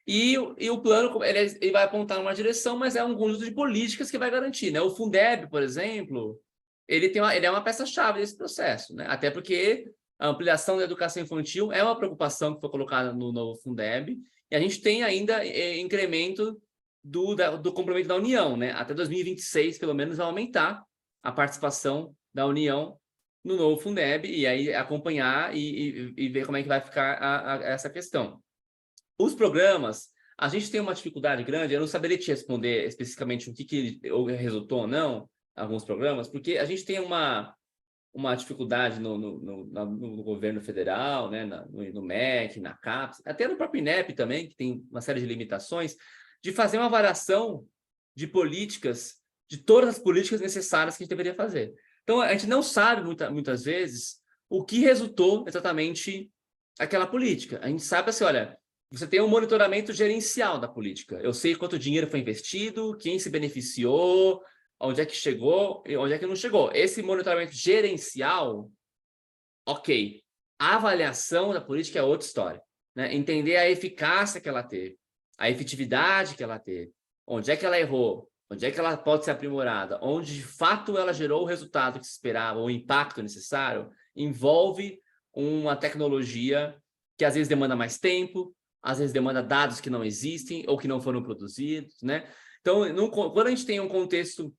B: E o plano, ele vai apontar numa direção, mas é um conjunto de políticas que vai garantir, né? O Fundeb, por exemplo, ele é uma peça-chave desse processo, né? Até porque a ampliação da educação infantil é uma preocupação que foi colocada no novo Fundeb, e a gente tem ainda incremento do complemento da União, né? Até 2026, pelo menos, vai aumentar a participação da União no novo Fundeb, e aí acompanhar e ver como é que vai ficar essa questão. Os programas, a gente tem uma dificuldade grande, eu não saberia te responder especificamente o que resultou ou não, alguns programas, porque a gente tem uma dificuldade no governo federal, né, no MEC, na CAPES, até no próprio INEP também, que tem uma série de limitações, de fazer uma avaliação de políticas, de todas as políticas necessárias que a gente deveria fazer. Então, a gente não sabe, muitas vezes, o que resultou exatamente aquela política. A gente sabe assim, olha, você tem um monitoramento gerencial da política. Eu sei quanto dinheiro foi investido, quem se beneficiou, onde é que chegou e onde é que não chegou. Esse monitoramento gerencial, ok. A avaliação da política é outra história, né? Entender a eficácia que ela teve, a efetividade que ela teve, onde é que ela errou, onde é que ela pode ser aprimorada, onde de fato ela gerou o resultado que se esperava, o impacto necessário, envolve uma tecnologia que às vezes demanda mais tempo, às vezes demanda dados que não existem ou que não foram produzidos, né? Então, quando a gente tem um contexto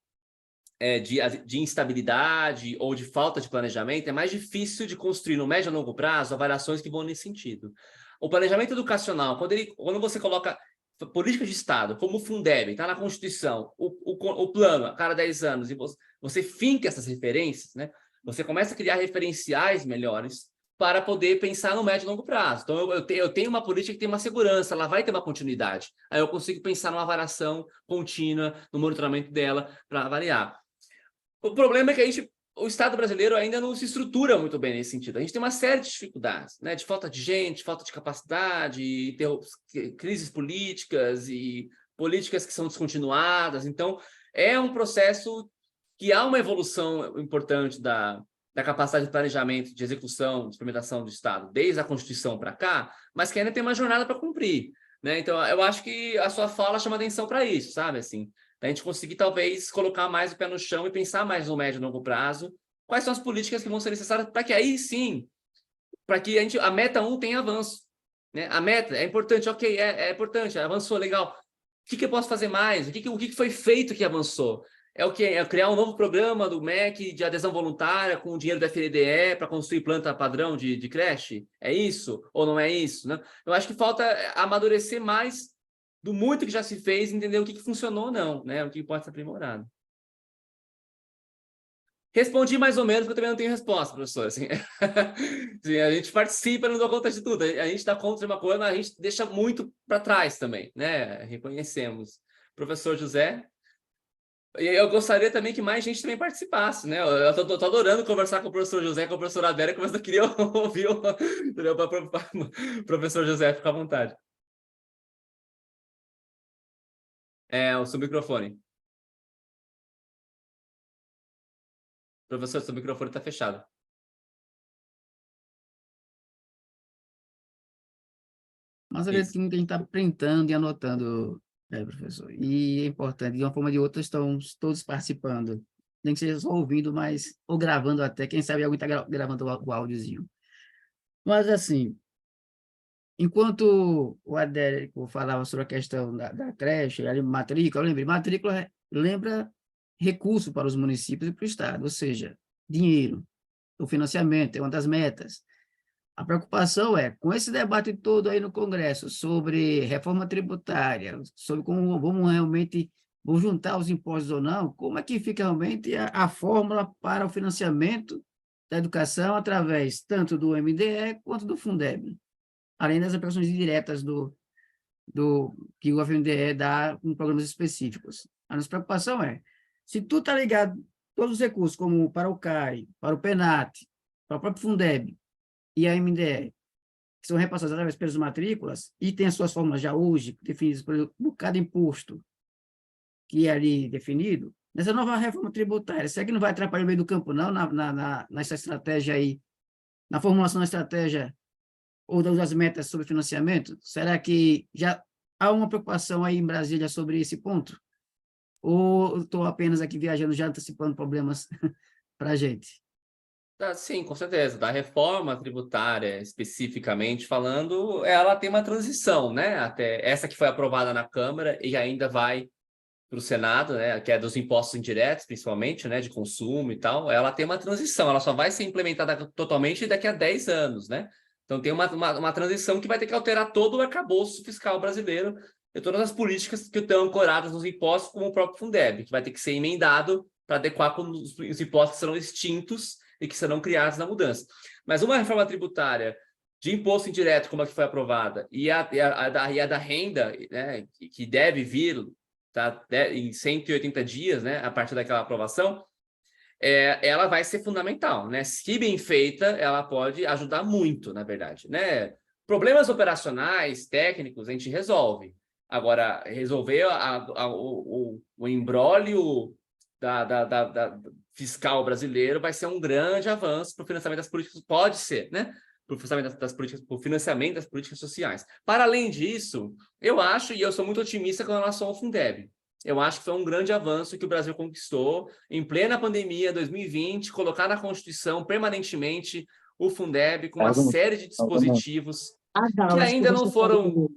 B: de instabilidade ou de falta de planejamento, é mais difícil de construir no médio e longo prazo avaliações que vão nesse sentido. O planejamento educacional, quando você coloca política de Estado, como o Fundeb, está na Constituição, o plano, a cada 10 anos, e você finca essas referências, né? Você começa a criar referenciais melhores para poder pensar no médio e longo prazo. Então, eu tenho uma política que tem uma segurança, ela vai ter uma continuidade. Aí eu consigo pensar numa variação contínua, no monitoramento dela, para avaliar. O problema é que o Estado brasileiro ainda não se estrutura muito bem nesse sentido. A gente tem uma série de dificuldades, né? De falta de gente, falta de capacidade, crises políticas e políticas que são descontinuadas. Então, é um processo que há uma evolução importante da capacidade de planejamento, de execução, de implementação do Estado, desde a Constituição para cá, mas que ainda tem uma jornada para cumprir, né? Então, eu acho que a sua fala chama atenção para isso, sabe? Assim, a gente conseguir, talvez, colocar mais o pé no chão e pensar mais no médio e longo prazo, quais são as políticas que vão ser necessárias para que aí, sim, para que a meta 1 tenha avanço, né? A meta é importante, ok, é importante, avançou, legal. O que eu posso fazer mais? O que foi feito que avançou? É o que? É criar um novo programa do MEC de adesão voluntária com o dinheiro da FNDE para construir planta padrão de creche? É isso? Ou não é isso? Né? Eu acho que falta amadurecer mais do muito que já se fez, entender o que funcionou ou não, né? O que pode ser aprimorado. Respondi mais ou menos, porque eu também não tenho resposta, professor. Assim, assim, a gente participa, não dá conta de tudo. A gente dá conta de uma coisa, mas a gente deixa muito para trás também, né? Reconhecemos. Professor José? E eu gostaria também que mais gente também participasse, né? Eu tô adorando conversar com o professor José, com a professora Adélia, mas eu queria ouvir o professor José, fica à vontade. O seu microfone. Professor, seu microfone está fechado.
C: Mas a gente está printando e anotando, professor. E é importante, de uma forma ou de outra, estão todos participando. Nem que seja só ouvindo, mas ou gravando até. Quem sabe alguém está gravando o áudiozinho. Mas, assim, enquanto o Adérico falava sobre a questão da creche, a matrícula, eu lembrei, matrícula lembra recurso para os municípios e para o Estado, ou seja, dinheiro, o financiamento é uma das metas. A preocupação é, com esse debate todo aí no Congresso sobre reforma tributária, sobre como vamos realmente vão juntar os impostos ou não, como é que fica realmente a fórmula para o financiamento da educação através tanto do MDE quanto do Fundeb, além das aplicações diretas que o FNDE dá em programas específicos. A nossa preocupação é, se tu está ligado todos os recursos, como para o CAI, para o PENAT, para o próprio Fundeb, e a MDE, que são repassadas através pelas matrículas, e tem as suas formas já hoje, definidas por cada imposto que é ali definido, nessa nova reforma tributária, será que não vai atrapalhar o meio do campo, não, nessa estratégia aí, na formulação da estratégia ou das metas sobre financiamento? Será que já há uma preocupação aí em Brasília sobre esse ponto? Ou estou apenas aqui viajando, já antecipando problemas para a gente?
B: Sim, com certeza. Da reforma tributária, especificamente falando, ela tem uma transição, né? Até essa que foi aprovada na Câmara e ainda vai para o Senado, né? Que é dos impostos indiretos, principalmente, né? De consumo e tal. Ela tem uma transição, ela só vai ser implementada totalmente daqui a 10 anos, né? Então tem uma transição que vai ter que alterar todo o arcabouço fiscal brasileiro e todas as políticas que estão ancoradas nos impostos, como o próprio Fundeb, que vai ter que ser emendado para adequar com os impostos que serão extintos e que serão criados na mudança. Mas uma reforma tributária de imposto indireto, como a que foi aprovada, e a da renda, né, que deve vir em 180 dias, né, a partir daquela aprovação, ela vai ser fundamental, né? Se bem feita, ela pode ajudar muito, na verdade, né? Problemas operacionais, técnicos, a gente resolve. Agora, resolver o imbróglio fiscal brasileiro vai ser um grande avanço para o financiamento das políticas, pode ser, né? Para o financiamento das políticas, para o financiamento das políticas sociais. Para além disso, eu acho, e eu sou muito otimista com relação ao Fundeb, eu acho que foi um grande avanço que o Brasil conquistou em plena pandemia, 2020, colocar na Constituição permanentemente o Fundeb com uma série de dispositivos que ainda não foram...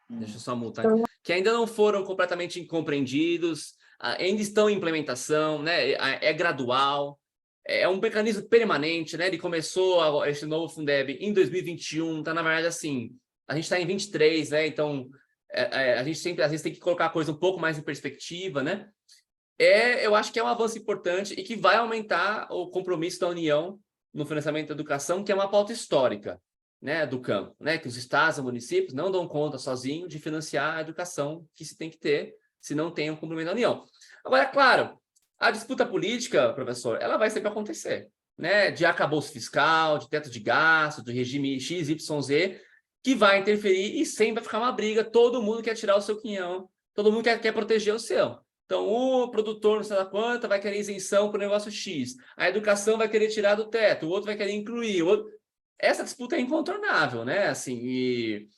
B: Deixa eu só mutar. Que ainda não foram completamente incompreendidos, ainda estão em implementação, né? É gradual, é um mecanismo permanente, né? Ele começou esse novo Fundeb em 2021, tá, na verdade, assim, a gente está em 23, né? Então, a gente sempre, às vezes, tem que colocar a coisa um pouco mais em perspectiva, né? Eu acho que é um avanço importante e que vai aumentar o compromisso da União no financiamento da educação, que é uma pauta histórica, né, do campo, né? Que os estados e municípios não dão conta sozinhos de financiar a educação que se tem que ter, se não tem um cumprimento da União. Agora, é claro, a disputa política, professor, ela vai sempre acontecer, né? De arcabouço fiscal, de teto de gasto, de regime X, Y, Z, que vai interferir e sempre vai ficar uma briga, todo mundo quer tirar o seu quinhão, todo mundo quer proteger o seu. Então, o produtor, não sei lá quanto, vai querer isenção para o negócio X. A educação vai querer tirar do teto, o outro vai querer incluir. O outro... Essa disputa é incontornável, né? Assim, e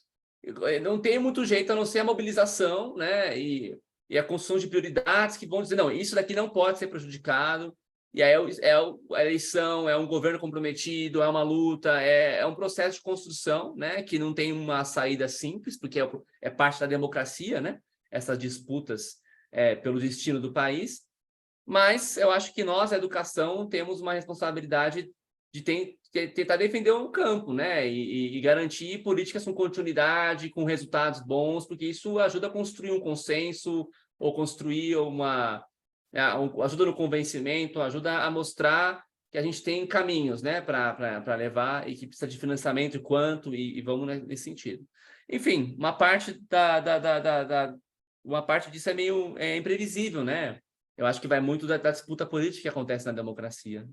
B: não tem muito jeito a não ser a mobilização, né? E a construção de prioridades que vão dizer, não, isso daqui não pode ser prejudicado. E aí a eleição, é um governo comprometido, é uma luta, é um processo de construção, né? Que não tem uma saída simples, porque é parte da democracia, né? Essas disputas pelo destino do país, mas eu acho que nós, a educação, temos uma responsabilidade de tentar defender o campo, né? E garantir políticas com continuidade, com resultados bons, porque isso ajuda a construir um consenso, ou construir ajuda no convencimento, ajuda a mostrar que a gente tem caminhos, né, para levar e que precisa de financiamento e quanto, e vamos nesse sentido. Enfim, uma parte uma parte disso é meio imprevisível, né? Eu acho que vai muito da disputa política que acontece na democracia.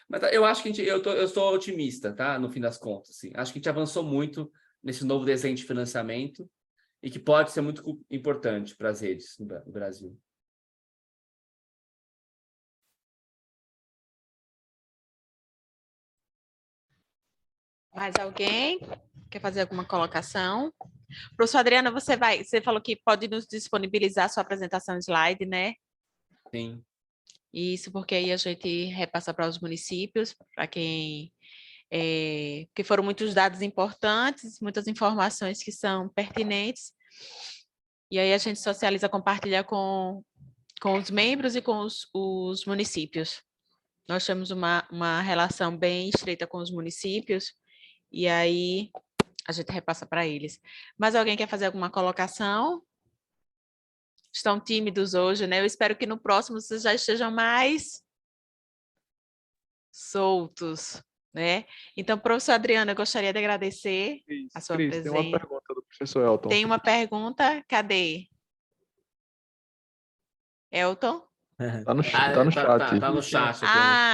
B: Mas eu acho que eu sou otimista, tá? No fim das contas, assim. Acho que a gente avançou muito nesse novo desenho de financiamento e que pode ser muito importante para as redes no Brasil.
A: Mais alguém quer fazer alguma colocação? Professor Adriana, você falou que pode nos disponibilizar sua apresentação slide, né?
B: Sim.
A: Isso, porque aí a gente repassa para os municípios, para quem... que foram muitos dados importantes, muitas informações que são pertinentes, e aí a gente socializa, compartilha com os membros e com os municípios. Nós temos uma relação bem estreita com os municípios, e aí a gente repassa para eles. Mas alguém quer fazer alguma colocação? Estão tímidos hoje, né? Eu espero que no próximo vocês já estejam mais soltos, né? Então, professor Adriano, eu gostaria de agradecer a sua presença.
E: Tem uma pergunta do professor Elton.
A: Tem uma pergunta? Cadê? Elton?
E: Tá no chat.
B: Tá no chat.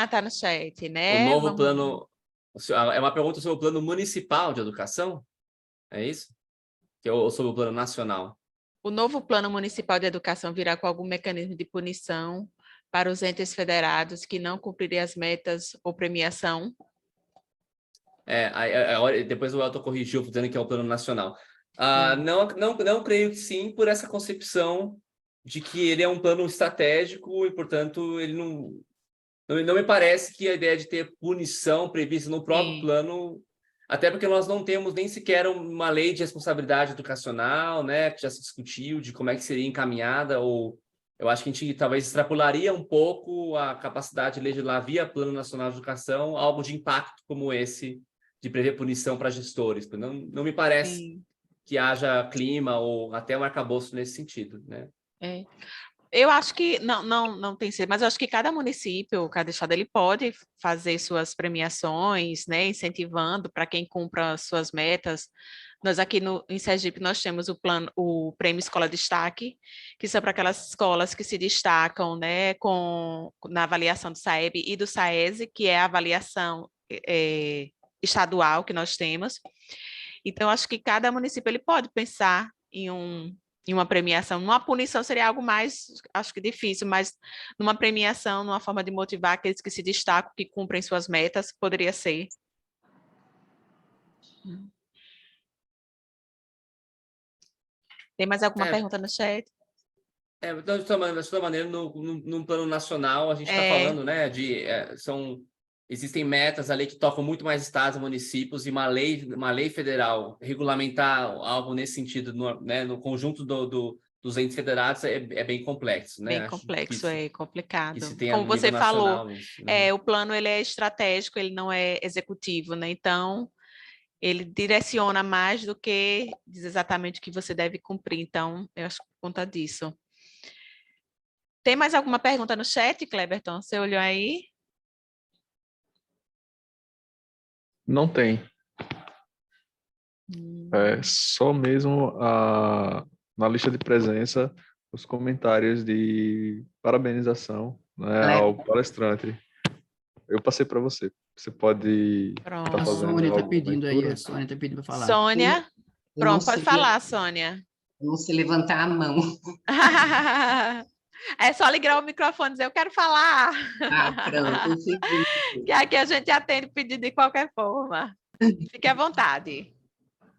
A: Tá no chat, né?
B: O novo plano... É uma pergunta sobre o plano municipal de educação? É isso? Ou sobre o plano nacional?
A: O novo plano municipal de educação virá com algum mecanismo de punição para os entes federados que não cumprirem as metas ou premiação?
B: Depois o Elton corrigiu, dizendo que é o plano nacional. Não creio que sim, por essa concepção de que ele é um plano estratégico e, portanto, ele não me parece que a ideia de ter punição prevista no próprio plano, até porque nós não temos nem sequer uma lei de responsabilidade educacional, né, que já se discutiu de como é que seria encaminhada, ou eu acho que a gente talvez extrapolaria um pouco a capacidade de legislar via Plano Nacional de Educação, algo de impacto como esse, de prever punição para gestores. Não me parece que haja clima ou até um arcabouço nesse sentido, né?
A: Eu acho que não tem ser, mas eu acho que cada município, cada estado, ele pode fazer suas premiações, né, incentivando para quem cumpra suas metas. Nós aqui em Sergipe nós temos o Prêmio Escola Destaque, que são para aquelas escolas que se destacam, né, na avaliação do SAEB e do SAESE, que é a avaliação estadual que nós temos. Então, acho que cada município ele pode pensar em uma premiação. Uma punição seria algo mais, acho que difícil, mas numa premiação, numa forma de motivar aqueles que se destacam, que cumprem suas metas, poderia ser. Tem mais alguma pergunta no chat?
B: Então, de toda maneira, no plano nacional, a gente está falando, né, existem metas ali que tocam muito mais estados e municípios, e uma lei federal regulamentar algo nesse sentido, no conjunto dos entes federados é bem complexo, né?
A: Bem complexo, complicado.
B: Como você falou,
A: o plano ele é estratégico, ele não é executivo, né? Então, ele direciona mais do que diz exatamente o que você deve cumprir. Então, eu acho que por conta disso. Tem mais alguma pergunta no chat, Cleberton? Você olhou aí?
E: Não tem. É só mesmo na lista de presença os comentários de parabenização, né, ao palestrante. Eu passei para você. Você pode
A: Pronto.
E: estar
C: A
E: fazendo
C: Sônia está
E: alguma
C: pedindo aí,
E: leitura?
C: a Sônia está pedindo para falar.
A: Sônia?
F: Eu não
A: Pronto, pode
F: sei-
A: falar, Sônia.
F: eu não sei levantar a mão.
A: É só ligar o microfone e dizer, eu quero falar.
F: Ah, pronto, eu segui.
A: Que aqui a gente atende pedido de qualquer forma. Fique à vontade.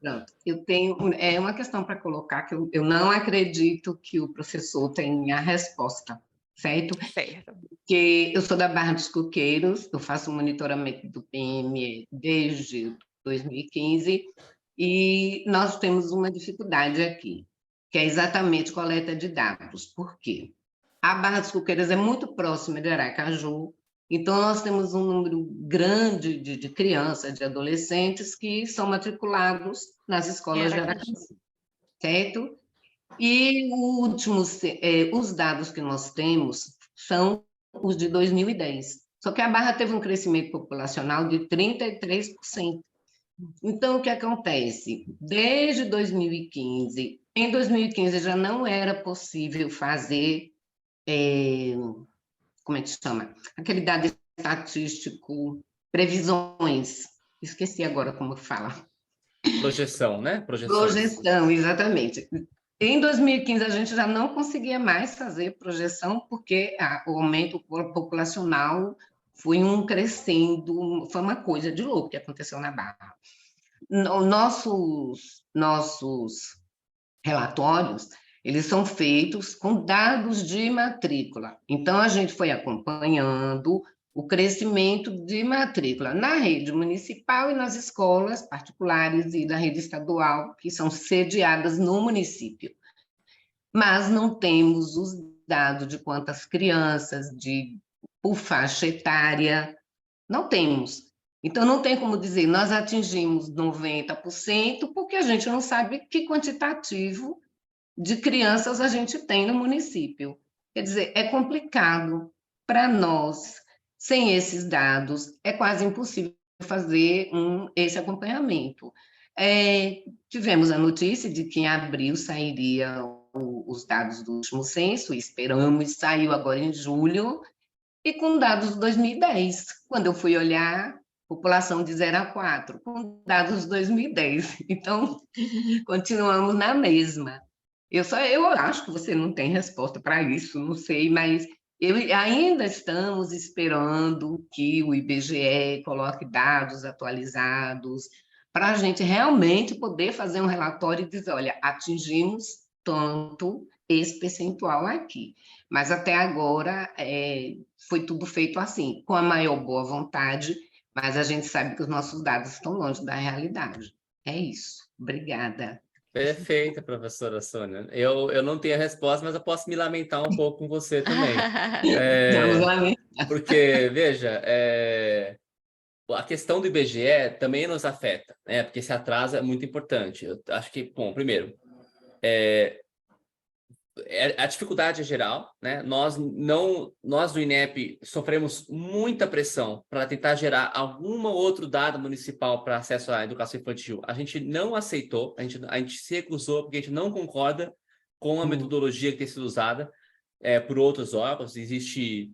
F: Pronto, eu tenho uma questão para colocar que eu não acredito que o professor tenha a resposta, certo?
A: Certo.
F: Porque eu sou da Barra dos Coqueiros, eu faço monitoramento do PME desde 2015 e nós temos uma dificuldade aqui, que é exatamente coleta de dados. Por quê? A Barra dos Coqueiros é muito próxima de Aracaju, então nós temos um número grande de crianças, de adolescentes que são matriculados nas escolas de Aracaju, certo? E os dados que nós temos são os de 2010. Só que a Barra teve um crescimento populacional de 33%. Então, o que acontece? Desde 2015, em 2015 já não era possível fazer, como é que chama? Aquele dado estatístico, previsões. Esqueci agora como fala.
B: Projeção, né?
F: Projeção, exatamente. Em 2015, a gente já não conseguia mais fazer projeção, porque o aumento populacional foi crescendo, foi uma coisa de louco que aconteceu na Barra. Nossos relatórios, eles são feitos com dados de matrícula. Então, a gente foi acompanhando o crescimento de matrícula na rede municipal e nas escolas particulares e da rede estadual, que são sediadas no município. Mas não temos os dados de quantas crianças, por faixa etária, não temos. Então, não tem como dizer, nós atingimos 90%, porque a gente não sabe que quantitativo de crianças a gente tem no município. Quer dizer, é complicado para nós, sem esses dados, é quase impossível fazer esse acompanhamento. Tivemos a notícia de que em abril sairia os dados do último censo, esperamos, saiu agora em julho, e com dados de 2010. Quando eu fui olhar, população de 0 a 4, com dados de 2010. Então, continuamos na mesma. Eu acho que você não tem resposta para isso, não sei, mas ainda estamos esperando que o IBGE coloque dados atualizados para a gente realmente poder fazer um relatório e dizer, olha, atingimos tanto esse percentual aqui. Mas até agora foi tudo feito assim, com a maior boa vontade, mas a gente sabe que os nossos dados estão longe da realidade. É isso. Obrigada.
B: Perfeita, professora Sônia. Eu não tenho a resposta, mas eu posso me lamentar um pouco com você também.
F: Vamos lá.
B: Porque, veja, a questão do IBGE também nos afeta, né? Porque esse atraso é muito importante. Eu acho que, bom, primeiro, a dificuldade é geral, né? Nós do INEP sofremos muita pressão para tentar gerar algum outro dado municipal para acesso à educação infantil. A gente não aceitou, a gente se recusou porque a gente não concorda com a metodologia que tem sido usada por outros órgãos. Existe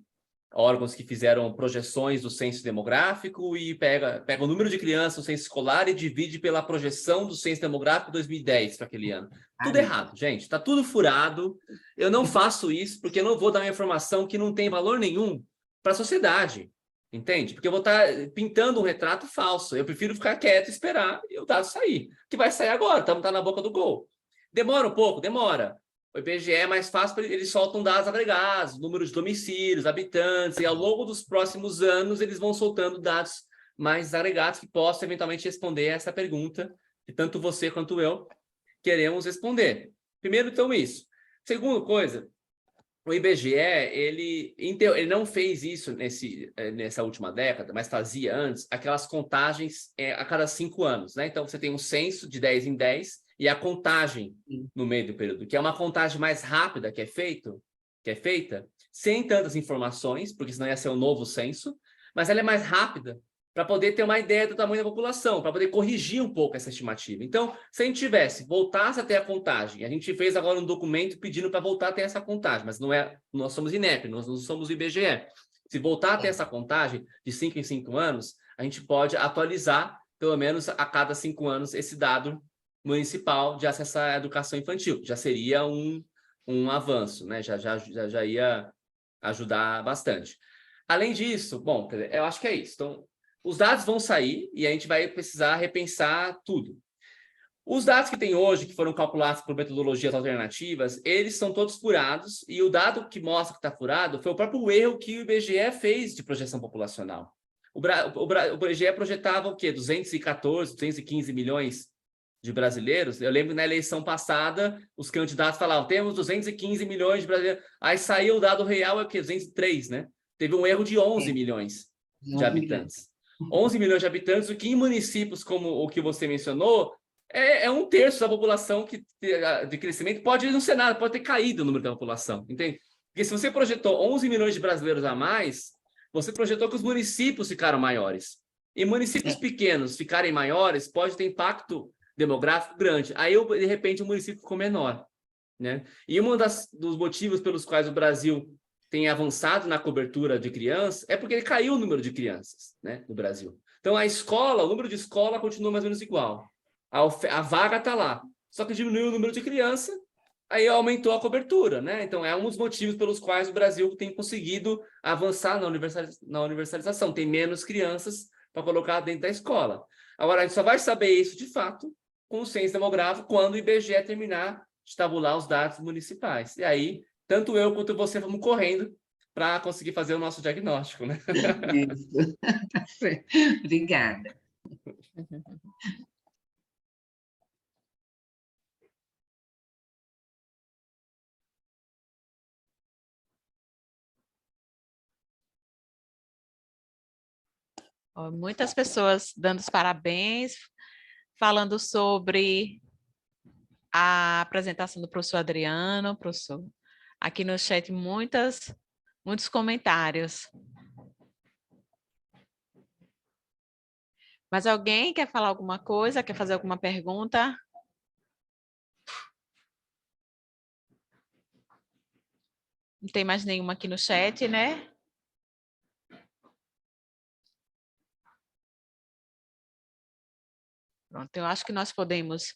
B: órgãos que fizeram projeções do censo demográfico e pega o número de crianças no censo escolar e divide pela projeção do censo demográfico 2010 para aquele ano. Tudo errado, gente. Está tudo furado. Eu não faço isso porque eu não vou dar uma informação que não tem valor nenhum para a sociedade. Entende? Porque eu vou estar pintando um retrato falso. Eu prefiro ficar quieto e esperar e o dado sair. Que vai sair agora. Está na boca do gol. Demora um pouco? Demora. O IBGE é mais fácil, eles soltam dados agregados, número de domicílios, habitantes, e ao longo dos próximos anos eles vão soltando dados mais agregados que possam eventualmente responder essa pergunta que tanto você quanto eu queremos responder. Primeiro, então, isso. Segunda coisa, o IBGE, ele não fez isso nessa última década, mas fazia antes aquelas contagens a cada 5 anos, né? Então, você tem um censo de 10 em 10 e a contagem no meio do período, que é uma contagem mais rápida que é feita, sem tantas informações, porque senão ia ser um novo censo, mas ela é mais rápida para poder ter uma ideia do tamanho da população, para poder corrigir um pouco essa estimativa. Então, se a gente voltasse a ter a contagem, a gente fez agora um documento pedindo para voltar a ter essa contagem, mas nós somos INEP, nós não somos o IBGE. Se voltar a ter essa contagem de 5 em 5 anos, a gente pode atualizar, pelo menos a cada 5 anos, esse dado municipal de acesso à educação infantil. Já seria um avanço, né? Já ia ajudar bastante. Além disso, bom, eu acho que é isso. Então, os dados vão sair e a gente vai precisar repensar tudo. Os dados que tem hoje, que foram calculados por metodologias alternativas, eles são todos furados, e o dado que mostra que está furado foi o próprio erro que o IBGE fez de projeção populacional. O IBGE projetava o quê? 214, 215 milhões de brasileiros. Eu lembro que na eleição passada, os candidatos falavam, temos 215 milhões de brasileiros. Aí saiu o dado real, é o quê? 203, né? Teve um erro de 11 milhões de habitantes. 11 milhões de habitantes, o que em municípios como o que você mencionou, é 1/3 da população de crescimento, pode não ser nada, pode ter caído o número da população, entende? Porque se você projetou 11 milhões de brasileiros a mais, você projetou que os municípios ficaram maiores. E municípios pequenos ficarem maiores pode ter impacto demográfico grande. Aí, de repente, o município ficou menor, né? E dos motivos pelos quais o Brasil tem avançado na cobertura de crianças é porque ele caiu o número de crianças, né, no Brasil. Então, o número de escola continua mais ou menos igual. A vaga está lá. Só que diminuiu o número de crianças, aí aumentou a cobertura, né? Então, é um dos motivos pelos quais o Brasil tem conseguido avançar na universalização. Tem menos crianças para colocar dentro da escola. Agora, a gente só vai saber isso, de fato, com o censo demográfico, quando o IBGE terminar de tabular os dados municipais. E aí, tanto eu quanto você vamos correndo para conseguir fazer o nosso diagnóstico, né?
F: Isso. Obrigada.
A: Muitas pessoas dando os parabéns, falando sobre a apresentação do professor Adriano, professor. Aqui no chat, muitos comentários. Mas alguém quer falar alguma coisa? Quer fazer alguma pergunta? Não tem mais nenhuma aqui no chat, né? Pronto, eu acho que nós podemos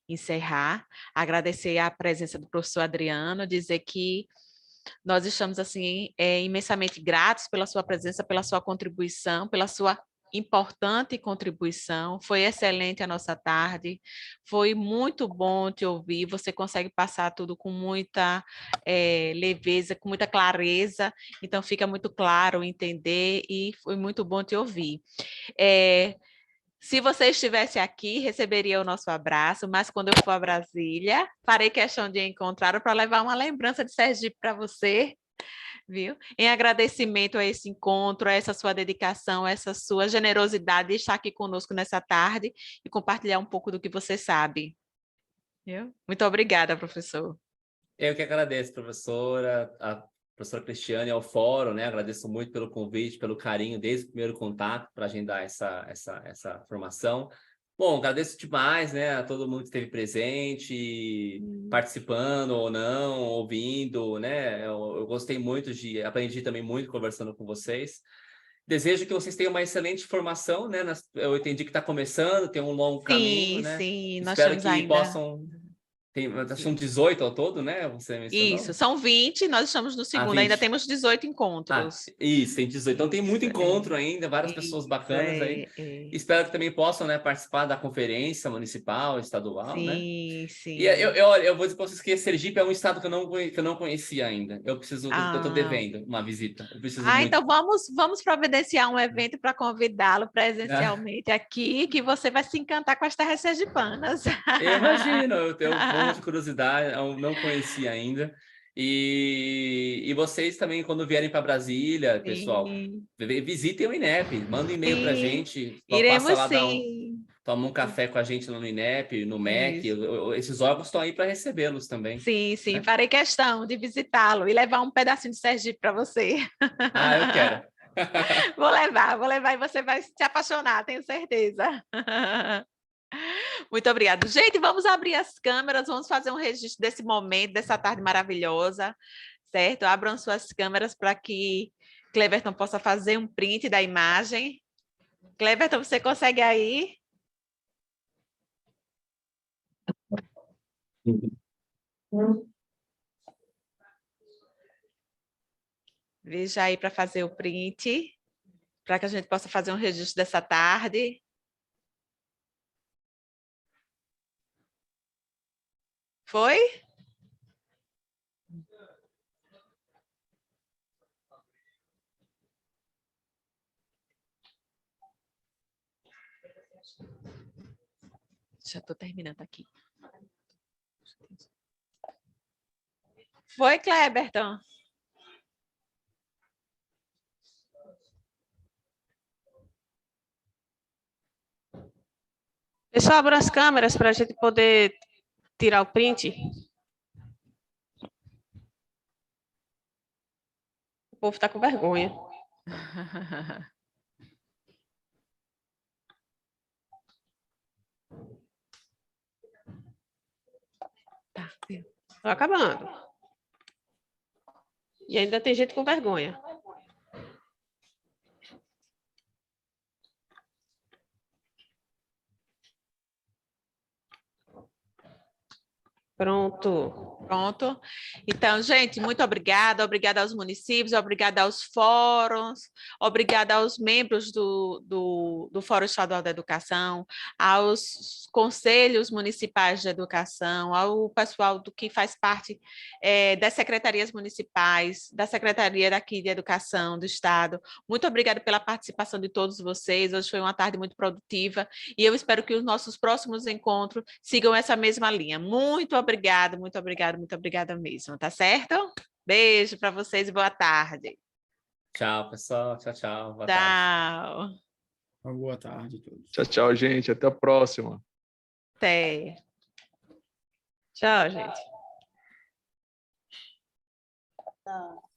A: encerrar, agradecer a presença do professor Adriano, dizer que nós estamos assim imensamente gratos pela sua presença, pela sua contribuição, pela sua importante contribuição. Foi excelente a nossa tarde, foi muito bom te ouvir, você consegue passar tudo com muita leveza, com muita clareza, então fica muito claro entender e foi muito bom te ouvir. Se você estivesse aqui, receberia o nosso abraço, mas quando eu for a Brasília, farei questão de encontrar para levar uma lembrança de Sergipe para você, viu? Em agradecimento a esse encontro, a essa sua dedicação, a essa sua generosidade de estar aqui conosco nessa tarde e compartilhar um pouco do que você sabe. Viu? Muito obrigada, professor.
B: Eu que agradeço, professora, a professora Cristiane, ao fórum, né? Agradeço muito pelo convite, pelo carinho desde o primeiro contato para agendar essa formação. Bom, agradeço demais, né, a todo mundo que esteve presente, participando ou não, ouvindo, né? Eu gostei muito aprendi também muito conversando com vocês. Desejo que vocês tenham uma excelente formação, né? Eu entendi que está começando, tem um longo caminho, né?
A: Sim, nós
B: Espero
A: temos
B: que
A: ainda...
B: possam... São 18 ao todo, né? Você mencionou?
A: Isso, são 20, nós estamos no segundo, ainda temos 18 encontros.
B: Isso, tem 18. Então tem muito encontro
A: é.
B: ainda, várias pessoas bacanas aí. Espero que também possam, né, participar da conferência municipal, estadual, né?
A: Sim.
B: E eu vou dizer para vocês que Sergipe é um estado que eu não conhecia ainda. Eu estou devendo uma visita. Eu preciso muito.
A: Então vamos providenciar um evento para convidá-lo presencialmente aqui, que você vai se encantar com as terras sergipanas.
B: Eu imagino, eu tenho um monte de curiosidade, eu não conhecia ainda. E vocês também, quando vierem para Brasília, pessoal,
A: Sim.
B: visitem o INEP, manda um e-mail para a
A: Sim,
B: gente,
A: iremos
B: passa lá,
A: sim.
B: toma um café com a gente lá no INEP, no MEC,
A: Isso.
B: esses órgãos estão aí para recebê-los também.
A: Sim, sim,
B: né?
A: farei questão de visitá-lo e levar um pedacinho de Sergipe para você.
B: Ah, eu quero.
A: Vou levar e você vai se apaixonar, tenho certeza. Muito obrigada. Gente, vamos abrir as câmeras, vamos fazer um registro desse momento, dessa tarde maravilhosa, certo? Abram suas câmeras para que Cleverton possa fazer um print da imagem. Cleverton, você consegue aí? Veja aí para fazer o print, para que a gente possa fazer um registro dessa tarde. Foi? Já estou terminando aqui. Foi, Cleberton?
G: Pessoal, abra as câmeras para a gente poder tirar o print. O povo está com vergonha.
A: Tá, viu?
G: Estou acabando. E ainda tem gente com vergonha. Pronto.
A: Pronto. Então, gente, muito obrigada. Obrigada aos municípios, obrigada aos fóruns, obrigada aos membros do Fórum Estadual da Educação, aos conselhos municipais de educação, ao pessoal do que faz parte das secretarias municipais, da Secretaria daqui de Educação do Estado. Muito obrigada pela participação de todos vocês. Hoje foi uma tarde muito produtiva e eu espero que os nossos próximos encontros sigam essa mesma linha. Muito obrigada, muito obrigada mesmo, tá certo? Beijo para vocês e boa tarde.
B: Tchau, pessoal. Tchau, tchau. Boa tarde.
A: Tchau.
C: Uma boa tarde a todos.
E: Tchau, tchau, gente. Até a próxima.
A: Até.
G: Tchau, gente.
H: Tá.